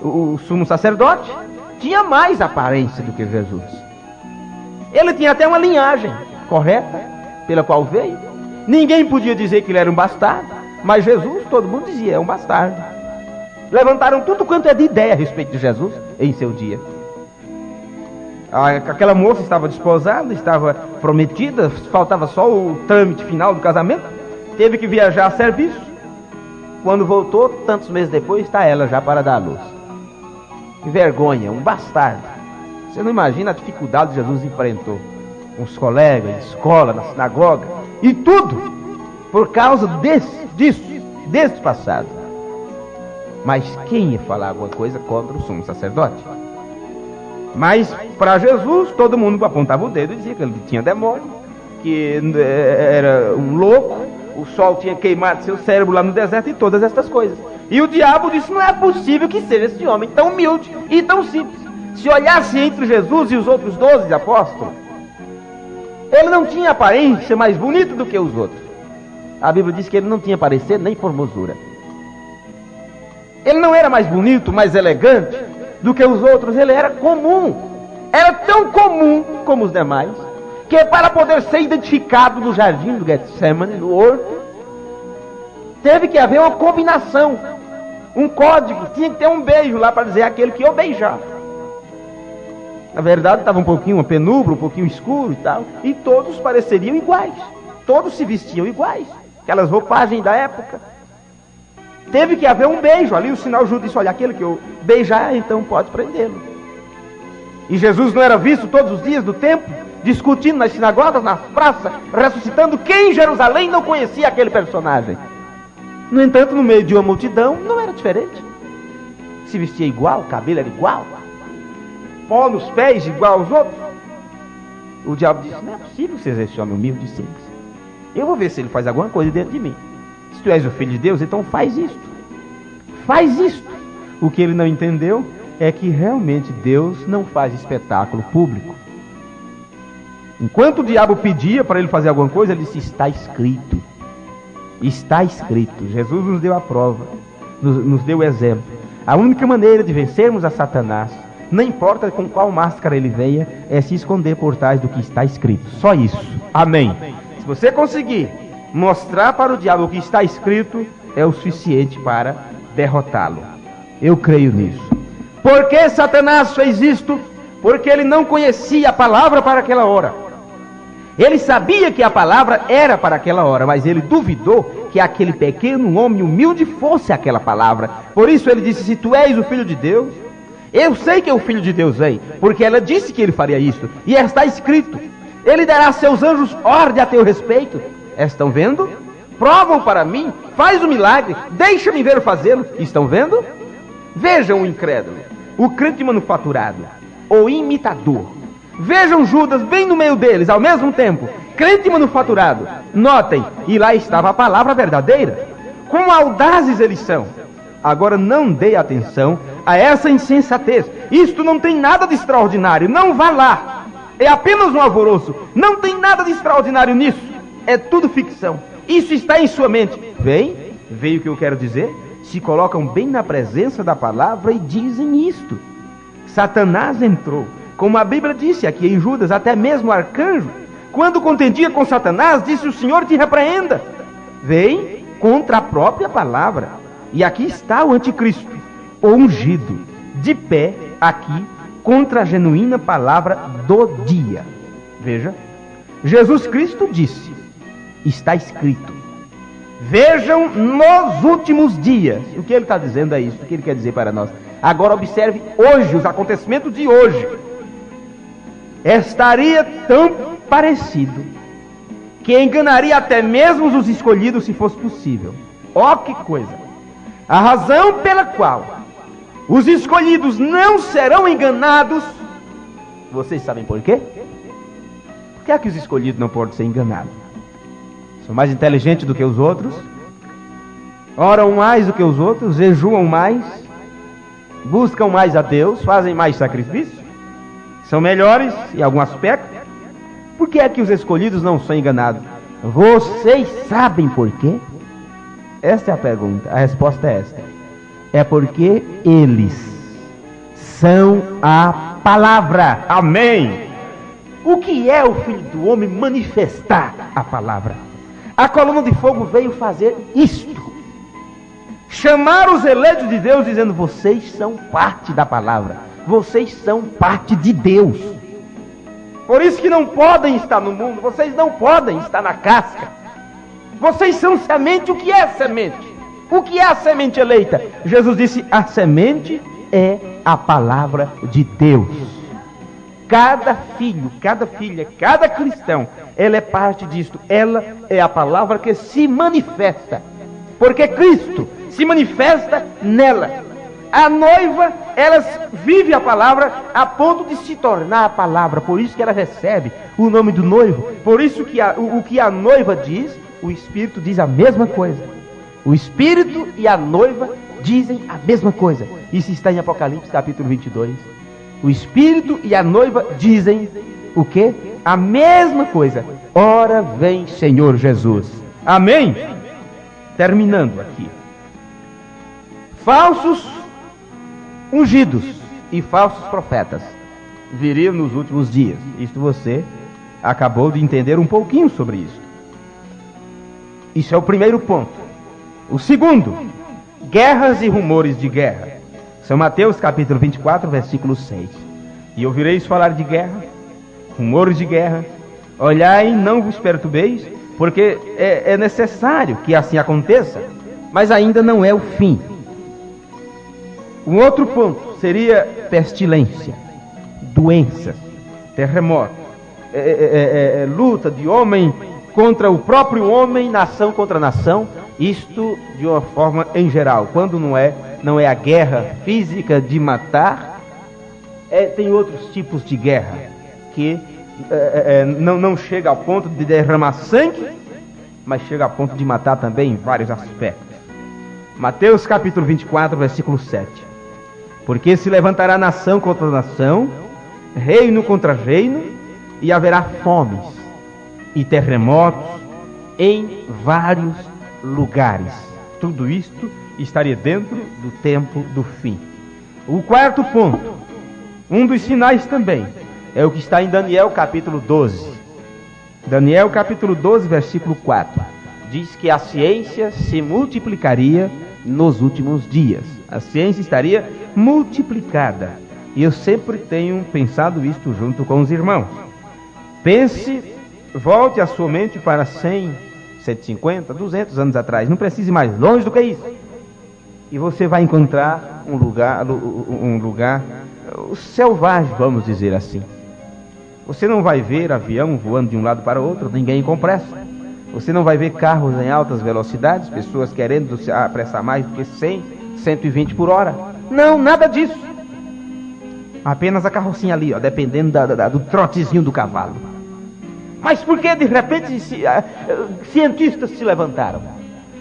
Speaker 1: o sumo sacerdote, tinha mais aparência do que Jesus. Ele tinha até uma linhagem correta, pela qual veio. Ninguém podia dizer que ele era um bastardo, mas Jesus, todo mundo dizia, é um bastardo. Levantaram tudo quanto é de ideia a respeito de Jesus em seu dia. Aquela moça estava desposada, estava prometida, faltava só o trâmite final do casamento, teve que viajar a serviço. Quando voltou, tantos meses depois, está ela já para dar à luz. Que vergonha, um bastardo. Você não imagina a dificuldade que Jesus enfrentou com os colegas, de escola, na sinagoga, e tudo por causa desse passado. Mas quem ia falar alguma coisa contra o sumo sacerdote? Mas para Jesus, todo mundo apontava o dedo e dizia que ele tinha demônio, que era um louco, o sol tinha queimado seu cérebro lá no deserto e todas essas coisas. E o diabo disse: não é possível que seja esse homem tão humilde e tão simples. Se olhasse entre Jesus e os outros 12 apóstolos, ele não tinha aparência mais bonita do que os outros. A Bíblia diz que ele não tinha parecer nem formosura. Ele não era mais bonito, mais elegante do que os outros, ele era comum. Era tão comum como os demais, que para poder ser identificado no jardim do Getsemane, no horto, teve que haver uma combinação, um código, tinha que ter um beijo lá para dizer aquele que eu beijar. Na verdade estava um pouquinho uma penumbra, um pouquinho escuro e tal, e todos pareceriam iguais, todos se vestiam iguais, aquelas roupagens da época. Teve que haver um beijo ali, o sinal judicial, olha, aquele que eu beijar, então pode prendê-lo. E Jesus não era visto todos os dias do templo, discutindo nas sinagogas, nas praças, ressuscitando. Quem em Jerusalém não conhecia aquele personagem? No entanto, no meio de uma multidão, não era diferente. Se vestia igual, o cabelo era igual, pó nos pés igual aos outros. O diabo disse: não é possível que seja esse homem humilde e simples. Eu vou ver se ele faz alguma coisa dentro de mim. Se tu és o Filho de Deus, então faz isto. Faz isto. O que ele não entendeu é que realmente Deus não faz espetáculo público. Enquanto o diabo pedia para ele fazer alguma coisa, ele disse: está escrito. Está escrito. Jesus nos deu a prova, nos deu o exemplo. A única maneira de vencermos a Satanás, não importa com qual máscara ele venha, é se esconder por trás do que está escrito. Só isso. Amém. Se você conseguir mostrar para o diabo o que está escrito, é o suficiente para derrotá-lo. Eu creio nisso. Por que Satanás fez isto? Porque ele não conhecia a palavra para aquela hora. Ele sabia que a palavra era para aquela hora, mas ele duvidou que aquele pequeno homem humilde fosse aquela palavra. Por isso ele disse: se tu és o Filho de Deus, Eu sei que o Filho de Deus vem, porque ela disse que ele faria isso, e está escrito: ele dará a seus anjos ordem a teu respeito. Estão vendo? Provam para mim, faz o milagre, deixa-me ver fazê-lo. Estão vendo? Vejam o incrédulo, o crente manufaturado, o imitador. Vejam Judas bem no meio deles, ao mesmo tempo, crente manufaturado. Notem, e lá estava a palavra verdadeira. Quão audazes eles são! Agora não dê atenção a essa insensatez. Isto não tem nada de extraordinário, não vá lá. É apenas um alvoroço, não tem nada de extraordinário nisso. É tudo ficção. Isso está em sua mente. Veio o que eu quero dizer? Se colocam bem na presença da palavra e dizem isto. Satanás entrou, como a Bíblia disse aqui em Judas, até mesmo o arcanjo, quando contendia com Satanás, disse: o Senhor te repreenda. Vem contra a própria palavra. E aqui está o anticristo, o ungido, de pé aqui, contra a genuína palavra do dia. Veja, Jesus Cristo disse: está escrito. Vejam nos últimos dias. O que ele está dizendo é isso, o que ele quer dizer para nós. Agora observe hoje, os acontecimentos de hoje. Estaria tão parecido que enganaria até mesmo os escolhidos, se fosse possível. Ó, que coisa! A razão pela qual os escolhidos não serão enganados, vocês sabem por quê? Por que é que os escolhidos não podem ser enganados? São mais inteligentes do que os outros, oram mais do que os outros, jejuam mais, buscam mais a Deus, fazem mais sacrifício, são melhores em algum aspecto. Por que é que os escolhidos não são enganados? Vocês sabem por quê? Esta é a pergunta, a resposta é esta: é porque eles são a palavra. Amém! O que é o Filho do Homem? Manifestar a palavra. A coluna de fogo veio fazer isto: chamar os eleitos de Deus, dizendo: vocês são parte da palavra, vocês são parte de Deus. Por isso que não podem estar no mundo, vocês não podem estar na casca. Vocês são semente. O que é semente? O que é a semente eleita? Jesus disse: a semente é a palavra de Deus. Cada filho, cada filha, cada cristão, ela é parte disto. Ela é a palavra que se manifesta, porque Cristo se manifesta nela. A noiva, ela vive a palavra a ponto de se tornar a palavra. Por isso que ela recebe o nome do noivo. Por isso que o que a noiva diz, o Espírito diz a mesma coisa. O Espírito e a noiva dizem a mesma coisa. Isso está em Apocalipse capítulo 22. O Espírito e a noiva dizem o quê? A mesma coisa. Ora vem Senhor Jesus. Amém? Terminando aqui. Falsos ungidos e falsos profetas viriam nos últimos dias. Isto você acabou de entender um pouquinho sobre isso. Isso é o primeiro ponto. O segundo, guerras e rumores de guerra. São Mateus capítulo 24, versículo 6. E ouvireis falar de guerra, rumores de guerra. Olhai, não vos perturbeis, porque é necessário que assim aconteça, mas ainda não é o fim. Um outro ponto seria pestilência, doenças, terremoto, luta de homem contra o próprio homem, nação contra nação. Isto de uma forma em geral. Quando não é a guerra física de matar, tem outros tipos de guerra que não chega ao ponto de derramar sangue, mas chega ao ponto de matar também em vários aspectos. Mateus capítulo 24, versículo 7. Porque se levantará nação contra nação, reino contra reino, e haverá fomes e terremotos em vários lugares. Tudo isto estaria dentro do tempo do fim. O quarto ponto, um dos sinais também, é o que está em Daniel capítulo 12. Daniel capítulo 12, versículo 4. Diz que a ciência se multiplicaria nos últimos dias. A ciência estaria multiplicada. E eu sempre tenho pensado isto junto com os irmãos. Pense, volte a sua mente para 100, 150, 200 anos atrás. Não precise ir mais longe do que isso. e você vai encontrar um lugar selvagem, vamos dizer assim. Você não vai ver avião voando de um lado para o outro, ninguém com pressa. Você não vai ver carros em altas velocidades, pessoas querendo se apressar mais do que 100, 120 por hora. Não, nada disso. Apenas a carrocinha ali, dependendo do trotezinho do cavalo. Mas por que de repente cientistas se levantaram?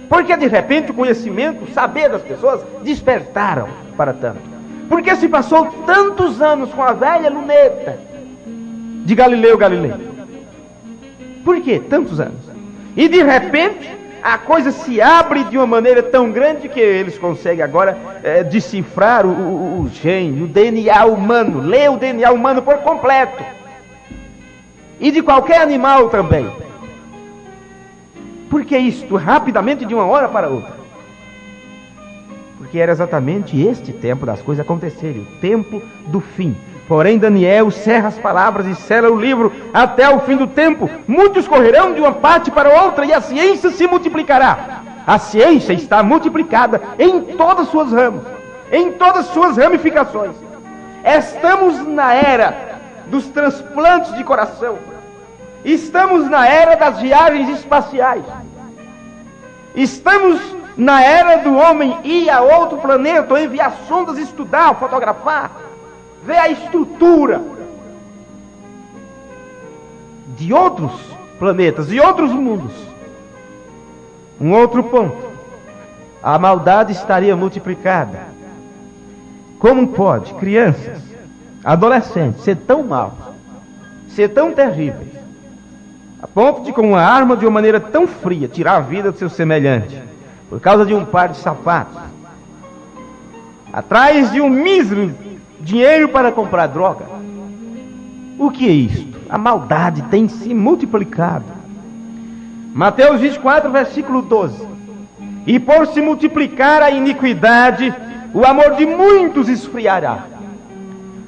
Speaker 1: Por que de repente o conhecimento, o saber das pessoas despertaram para tanto? Por que se passou tantos anos com a velha luneta de Galileu Galilei? Por que tantos anos? E de repente a coisa se abre de uma maneira tão grande que eles conseguem agora decifrar o gene, o DNA humano, ler o DNA humano por completo. E de qualquer animal também. Por que isto rapidamente de uma hora para outra? Porque era exatamente este tempo das coisas acontecerem, o tempo do fim. Porém Daniel cerra as palavras e sela o livro até o fim do tempo. Muitos correrão de uma parte para outra e a ciência se multiplicará. A ciência está multiplicada em todas as suas ramos, em todas as suas ramificações. Estamos na era dos transplantes de coração. Estamos na era das viagens espaciais. Estamos na era do homem ir a outro planeta, ou enviar sondas, estudar, fotografar, ver a estrutura de outros planetas, de outros mundos. Um outro ponto: a maldade estaria multiplicada. Como pode crianças, adolescentes, ser tão maus, ser tão terríveis, a ponto de, com uma arma de uma maneira tão fria, tirar a vida do seu semelhante, por causa de um par de sapatos, atrás de um mísero dinheiro para comprar droga? O que é isto? A maldade tem se multiplicado. Mateus 24, versículo 12. E por se multiplicar a iniquidade, o amor de muitos esfriará.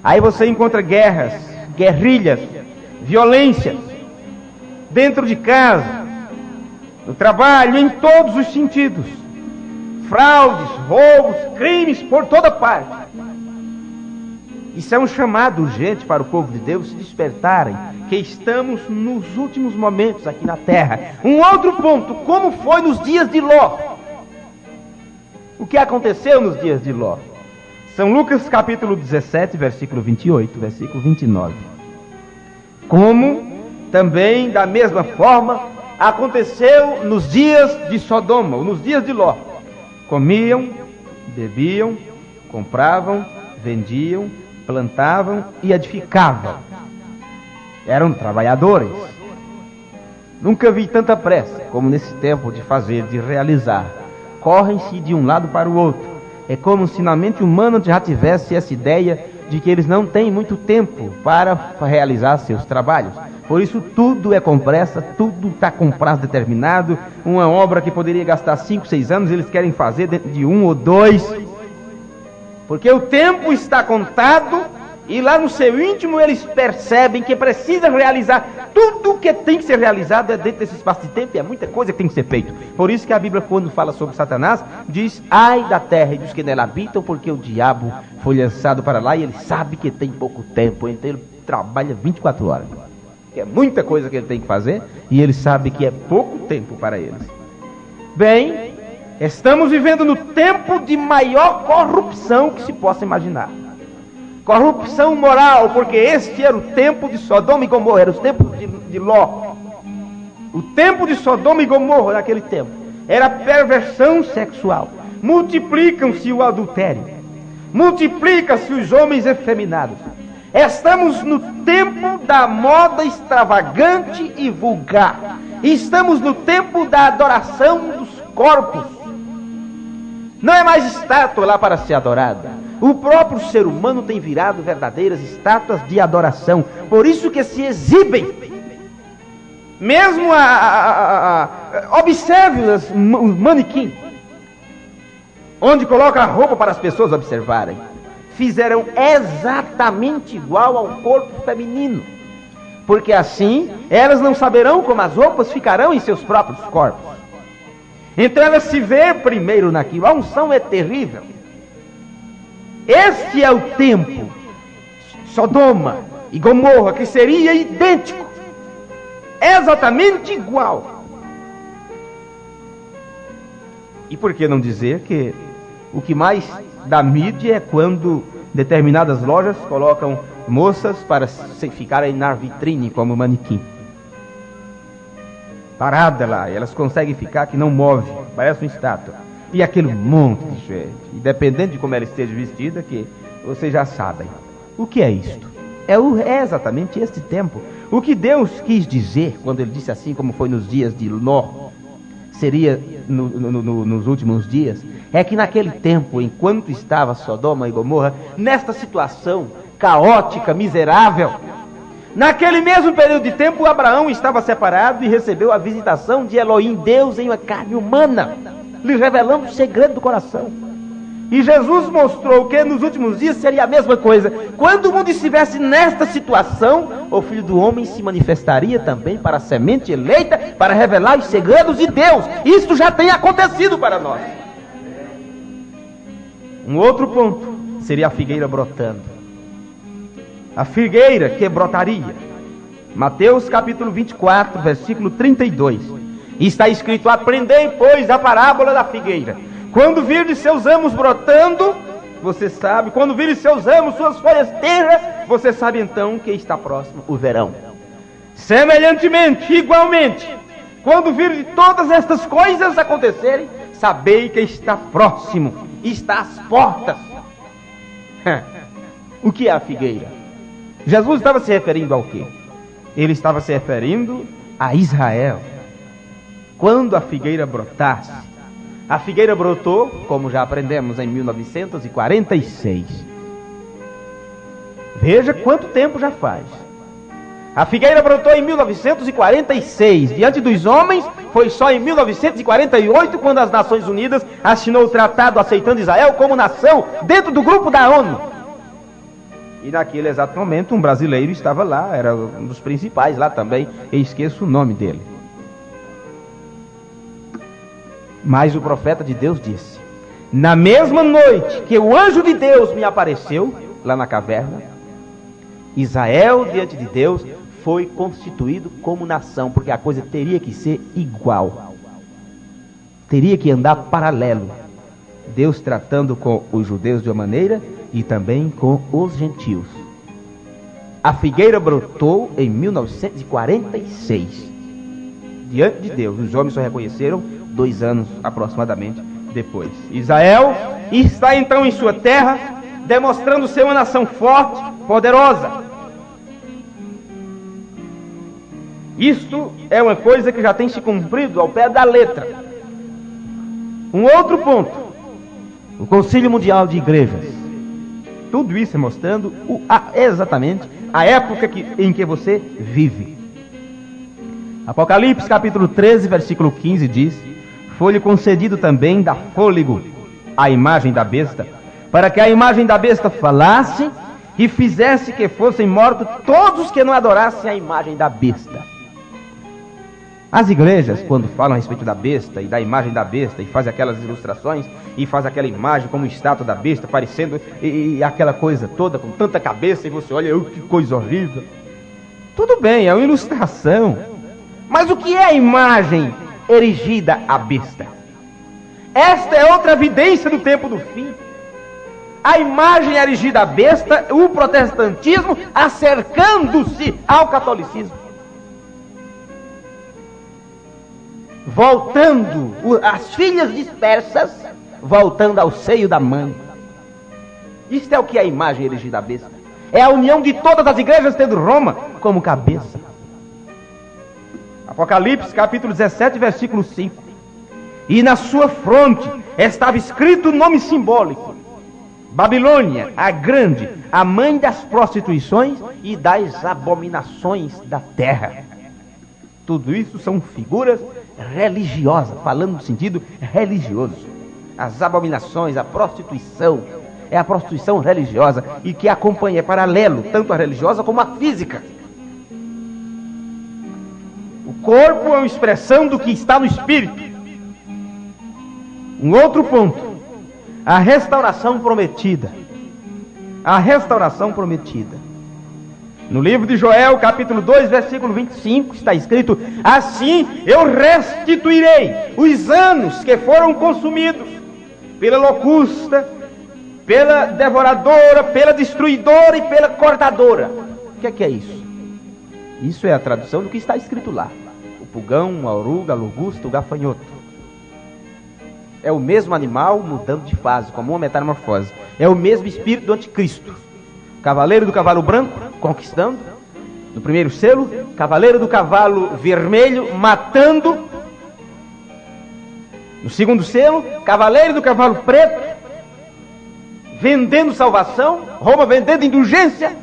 Speaker 1: Aí você encontra guerras, guerrilhas, violências, dentro de casa, no trabalho, em todos os sentidos. Fraudes, roubos, crimes por toda parte. Isso é um chamado urgente para o povo de Deus se despertarem, que estamos nos últimos momentos aqui na terra. Um outro ponto: como foi nos dias de Ló? O que aconteceu nos dias de Ló? São Lucas capítulo 17, versículo 28, versículo 29. Como também, da mesma forma, aconteceu nos dias de Sodoma, ou nos dias de Ló. Comiam, bebiam, compravam, vendiam, plantavam e edificavam. Eram trabalhadores. Nunca vi tanta pressa como nesse tempo de fazer, de realizar. Correm-se de um lado para o outro. É como se na mente humana já tivesse essa ideia de que eles não têm muito tempo para realizar seus trabalhos. Por isso tudo é com pressa, tudo está com prazo determinado. Uma obra que poderia gastar 5, 6 anos, eles querem fazer dentro de 1 ou 2. Porque o tempo está contado e lá no seu íntimo eles percebem que precisa realizar tudo o que tem que ser realizado dentro desse espaço de tempo, e é muita coisa que tem que ser feito. Por isso que a Bíblia, quando fala sobre Satanás, diz: ai da terra e dos que nela habitam, porque o diabo foi lançado para lá e ele sabe que tem pouco tempo, então ele trabalha 24 horas. É muita coisa que ele tem que fazer e ele sabe que é pouco tempo para eles. Bem, estamos vivendo no tempo de maior corrupção que se possa imaginar. Corrupção moral, porque este era o tempo de Sodoma e Gomorra, era o tempo de Ló. O tempo de Sodoma e Gomorra naquele tempo era perversão sexual. Multiplicam-se o adultério, multiplica-se os homens efeminados. Estamos no tempo da moda extravagante e vulgar. Estamos no tempo da adoração dos corpos. Não é mais estátua lá para ser adorada. O próprio ser humano tem virado verdadeiras estátuas de adoração. Por isso que se exibem. Mesmo observe os manequins, onde coloca a roupa para as pessoas observarem. Fizeram exatamente igual ao corpo feminino. Porque assim, elas não saberão como as roupas ficarão em seus próprios corpos. Então ela se vê primeiro naquilo. A unção é terrível. Este é o tempo. Sodoma e Gomorra, que seria idêntico, exatamente igual. E por que não dizer que o que mais dá mídia é quando determinadas lojas colocam moças para ficarem na vitrine como manequim, parada lá, e elas conseguem ficar que não move, parece uma estátua. E aquele monte de gente, independente de como ela esteja vestida, que vocês já sabem. O que é isto? É exatamente este tempo. O que Deus quis dizer quando ele disse assim, como foi nos dias de Ló, seria nos últimos dias, é que naquele tempo, enquanto estava Sodoma e Gomorra, nesta situação caótica, miserável, naquele mesmo período de tempo, Abraão estava separado e recebeu a visitação de Elohim, Deus em uma carne humana, lhe revelando o segredo do coração. E Jesus mostrou que nos últimos dias seria a mesma coisa. Quando o mundo estivesse nesta situação, o Filho do Homem se manifestaria também para a semente eleita, para revelar os segredos de Deus. Isto já tem acontecido para nós. Um outro ponto seria a figueira brotando. A figueira que brotaria. Mateus capítulo 24, versículo 32. E está escrito: aprendei, pois, a parábola da figueira. Quando virdes seus ramos brotando, você sabe, quando virdes seus ramos, suas folhas tenras, você sabe então que está próximo o verão. Semelhantemente, igualmente, quando virdes todas estas coisas acontecerem, sabei que está próximo, está às portas. O que é a figueira? Jesus estava se referindo ao quê? Ele estava se referindo a Israel. Quando a figueira brotasse, a figueira brotou, como já aprendemos, em 1946. Veja quanto tempo já faz. A figueira brotou em 1946. Diante dos homens, foi só em 1948, quando as Nações Unidas assinou o tratado aceitando Israel como nação dentro do grupo da ONU. E naquele exato momento, um brasileiro estava lá, era um dos principais lá também, eu esqueço o nome dele. Mas o profeta de Deus disse: na mesma noite que o anjo de Deus me apareceu, lá na caverna, Israel diante de Deus foi constituído como nação, porque a coisa teria que ser igual, teria que andar paralelo. Deus tratando com os judeus de uma maneira e também com os gentios. A figueira brotou em 1946. Diante de Deus, os homens só reconheceram 2 anos aproximadamente depois. Israel está então em sua terra, demonstrando ser uma nação forte, poderosa. Isto é uma coisa que já tem se cumprido ao pé da letra. Um outro ponto: o Concílio Mundial de Igrejas. Tudo isso é mostrando exatamente a época em que você vive. Apocalipse capítulo 13, versículo 15 diz: foi-lhe concedido também dar fôlego à imagem da besta, para que a imagem da besta falasse e fizesse que fossem mortos todos que não adorassem a imagem da besta. As igrejas, quando falam a respeito da besta e da imagem da besta, e fazem aquelas ilustrações, e faz aquela imagem como estátua da besta, parecendo e aquela coisa toda, com tanta cabeça, e você olha, que coisa horrível. Tudo bem, é uma ilustração. Mas o que é a imagem erigida à besta? Esta é outra evidência do tempo do fim. A imagem erigida à besta, o protestantismo acercando-se ao catolicismo. Voltando, as filhas dispersas, voltando ao seio da mãe. Isto é o que é a imagem erigida à besta. É a união de todas as igrejas, tendo Roma como cabeça. Apocalipse capítulo 17, versículo 5. E na sua fronte estava escrito o nome simbólico: Babilônia, a grande, a mãe das prostituições e das abominações da terra. Tudo isso são figuras religiosas, falando no sentido religioso. As abominações, a prostituição, é a prostituição religiosa, e que acompanha, é paralelo, tanto a religiosa como a física. O corpo é uma expressão do que está no espírito. Um outro ponto, a restauração prometida. A restauração prometida. No livro de Joel, capítulo 2, versículo 25, está escrito: assim eu restituirei os anos que foram consumidos pela locusta, pela devoradora, pela destruidora e pela cortadora. O que é isso? Isso é a tradução do que está escrito lá: o pulgão, a oruga, a locusta, o gafanhoto. É o mesmo animal mudando de fase, como uma metamorfose. É o mesmo espírito do anticristo. Cavaleiro do cavalo branco, conquistando. No primeiro selo, cavaleiro do cavalo vermelho, matando. No segundo selo, cavaleiro do cavalo preto, vendendo salvação. Roma vendendo indulgência.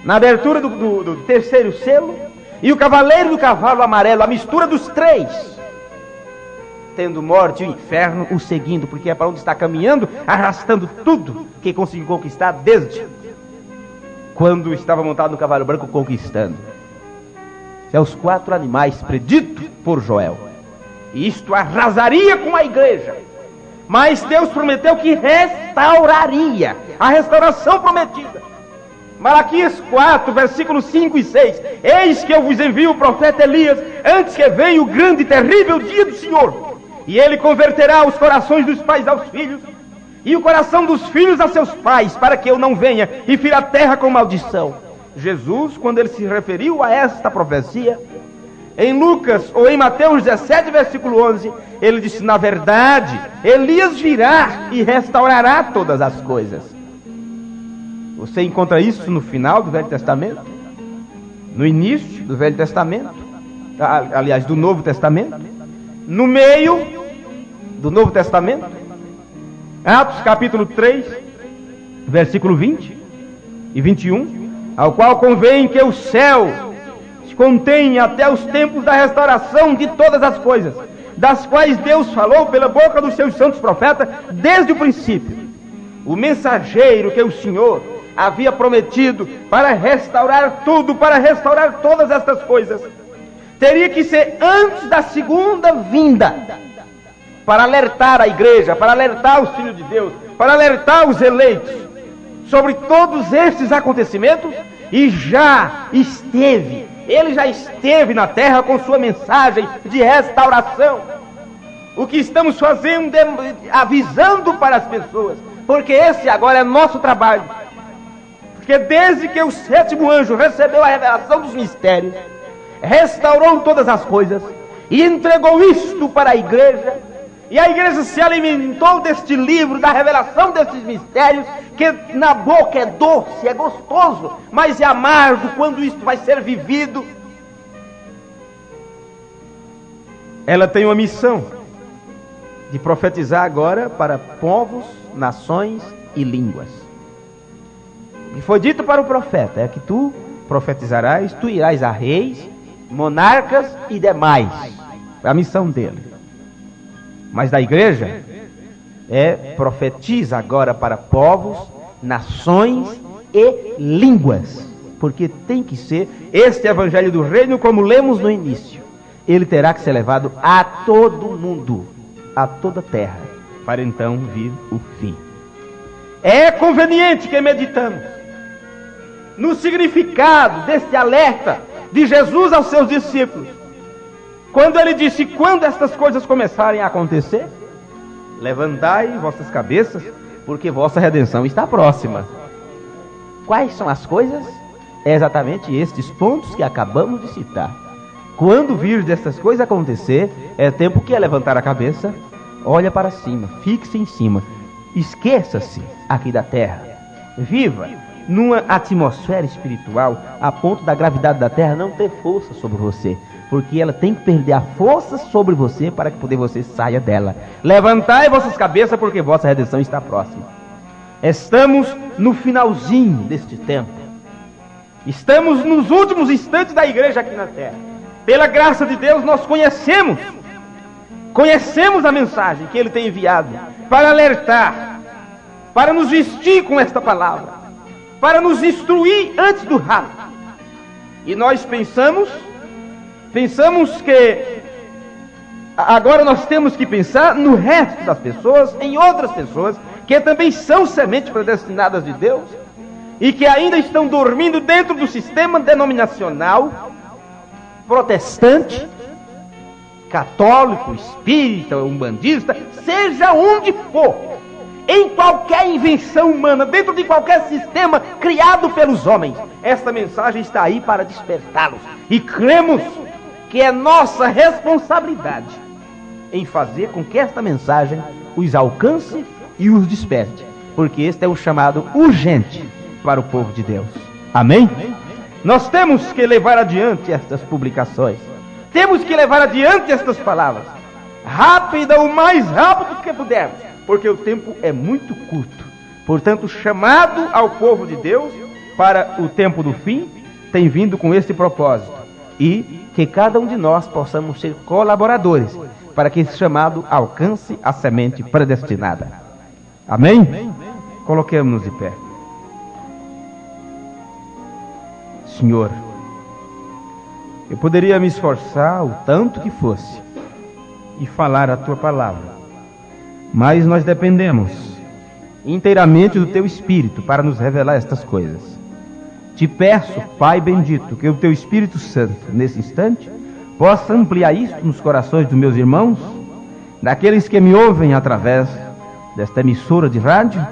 Speaker 1: Na abertura do terceiro selo. E o cavaleiro do cavalo amarelo, a mistura dos três, tendo morte e o inferno o seguindo, porque é para onde está caminhando, arrastando tudo que conseguiu conquistar desde quando estava montado no cavalo branco, conquistando. São os 4 animais preditos por Joel. E isto arrasaria com a igreja. Mas Deus prometeu que restauraria, a restauração prometida. Malaquias 4, versículos 5 e 6. Eis que eu vos envio o profeta Elias, antes que venha o grande e terrível dia do Senhor. E ele converterá os corações dos pais aos filhos, e o coração dos filhos a seus pais, para que eu não venha e fira a terra com maldição. Jesus, quando ele se referiu a esta profecia, em Lucas ou em Mateus 17, versículo 11, ele disse: na verdade, Elias virá e restaurará todas as coisas. Você encontra isso no final do Velho Testamento, no início do Velho Testamento, aliás, do Novo Testamento, no meio do Novo Testamento, Atos capítulo 3, versículo 20 e 21, ao qual convém que o céu se contenha até os tempos da restauração de todas as coisas, das quais Deus falou pela boca dos seus santos profetas desde o princípio. O mensageiro que o Senhor havia prometido para restaurar tudo, para restaurar todas estas coisas, teria que ser antes da segunda vinda, para alertar a igreja, para alertar os filhos de Deus, para alertar os eleitos sobre todos estes acontecimentos. E ele já esteve na terra com sua mensagem de restauração. O que estamos fazendo é avisando para as pessoas, porque esse agora é nosso trabalho. Porque desde que o 7º anjo recebeu a revelação dos mistérios, restaurou todas as coisas e entregou isto para a igreja, e a igreja se alimentou deste livro, da revelação destes mistérios, que na boca é doce, é gostoso, mas é amargo quando isto vai ser vivido. Ela tem uma missão de profetizar agora para povos, nações e línguas. O que foi dito para o profeta é que tu profetizarás, tu irás a reis, monarcas e demais. É a missão dele. Mas da igreja profetiza agora para povos, nações e línguas, porque tem que ser este evangelho do reino, como lemos no início. Ele terá que ser levado a todo mundo, a toda a terra, para então vir o fim. É conveniente que meditamos no significado deste alerta de Jesus aos seus discípulos, quando ele disse: quando estas coisas começarem a acontecer, levantai vossas cabeças, porque vossa redenção está próxima. Quais são as coisas? É exatamente estes pontos que acabamos de citar. Quando vir destas coisas acontecer, é tempo que é levantar a cabeça, olha para cima, fixe em cima, esqueça-se aqui da terra, viva numa atmosfera espiritual, a ponto da gravidade da terra não ter força sobre você, porque ela tem que perder a força sobre você para que você saia dela. Levantai vossas cabeças, porque vossa redenção está próxima. Estamos no finalzinho deste tempo. Estamos nos últimos instantes da igreja aqui na terra. Pela graça de Deus, nós conhecemos a mensagem que Ele tem enviado para alertar, para nos vestir com esta palavra, para nos instruir antes do rapto. E nós pensamos que agora nós temos que pensar no resto das pessoas, em outras pessoas, que também são sementes predestinadas de Deus, e que ainda estão dormindo dentro do sistema denominacional, protestante, católico, espírita, umbandista, seja onde for, em qualquer invenção humana, dentro de qualquer sistema criado pelos homens. Esta mensagem está aí para despertá-los. E cremos que é nossa responsabilidade em fazer com que esta mensagem os alcance e os desperte. Porque este é um chamado urgente para o povo de Deus. Amém? Nós temos que levar adiante estas publicações. Temos que levar adiante estas palavras. Rápida, o mais rápido que pudermos. Porque o tempo é muito curto. Portanto, o chamado ao povo de Deus para o tempo do fim tem vindo com este propósito. E que cada um de nós possamos ser colaboradores para que esse chamado alcance a semente predestinada. Amém? Coloquemos-nos de pé. Senhor, eu poderia me esforçar o tanto que fosse e falar a Tua palavra, mas nós dependemos inteiramente do Teu Espírito para nos revelar estas coisas. Te peço, Pai bendito, que o Teu Espírito Santo, nesse instante, possa ampliar isto nos corações dos meus irmãos, daqueles que me ouvem através desta emissora de rádio,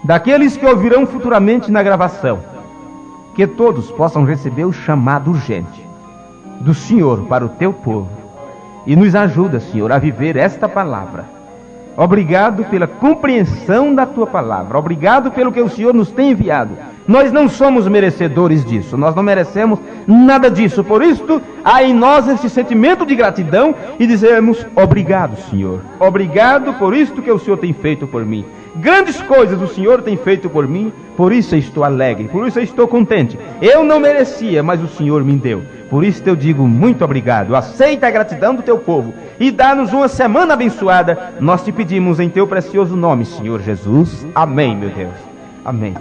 Speaker 1: daqueles que ouvirão futuramente na gravação, que todos possam receber o chamado urgente do Senhor para o Teu povo. E nos ajuda, Senhor, a viver esta palavra. Obrigado pela compreensão da Tua palavra. Obrigado pelo que o Senhor nos tem enviado. Nós não somos merecedores disso. Nós não merecemos nada disso. Por isso, há em nós esse sentimento de gratidão e dizemos: obrigado, Senhor. Obrigado por isto que o Senhor tem feito por mim. Grandes coisas o Senhor tem feito por mim. Por isso eu estou alegre. Por isso eu estou contente. Eu não merecia, mas o Senhor me deu. Por isso eu digo muito obrigado. Aceita a gratidão do Teu povo e dá-nos uma semana abençoada. Nós te pedimos em Teu precioso nome, Senhor Jesus. Amém, meu Deus. Amém.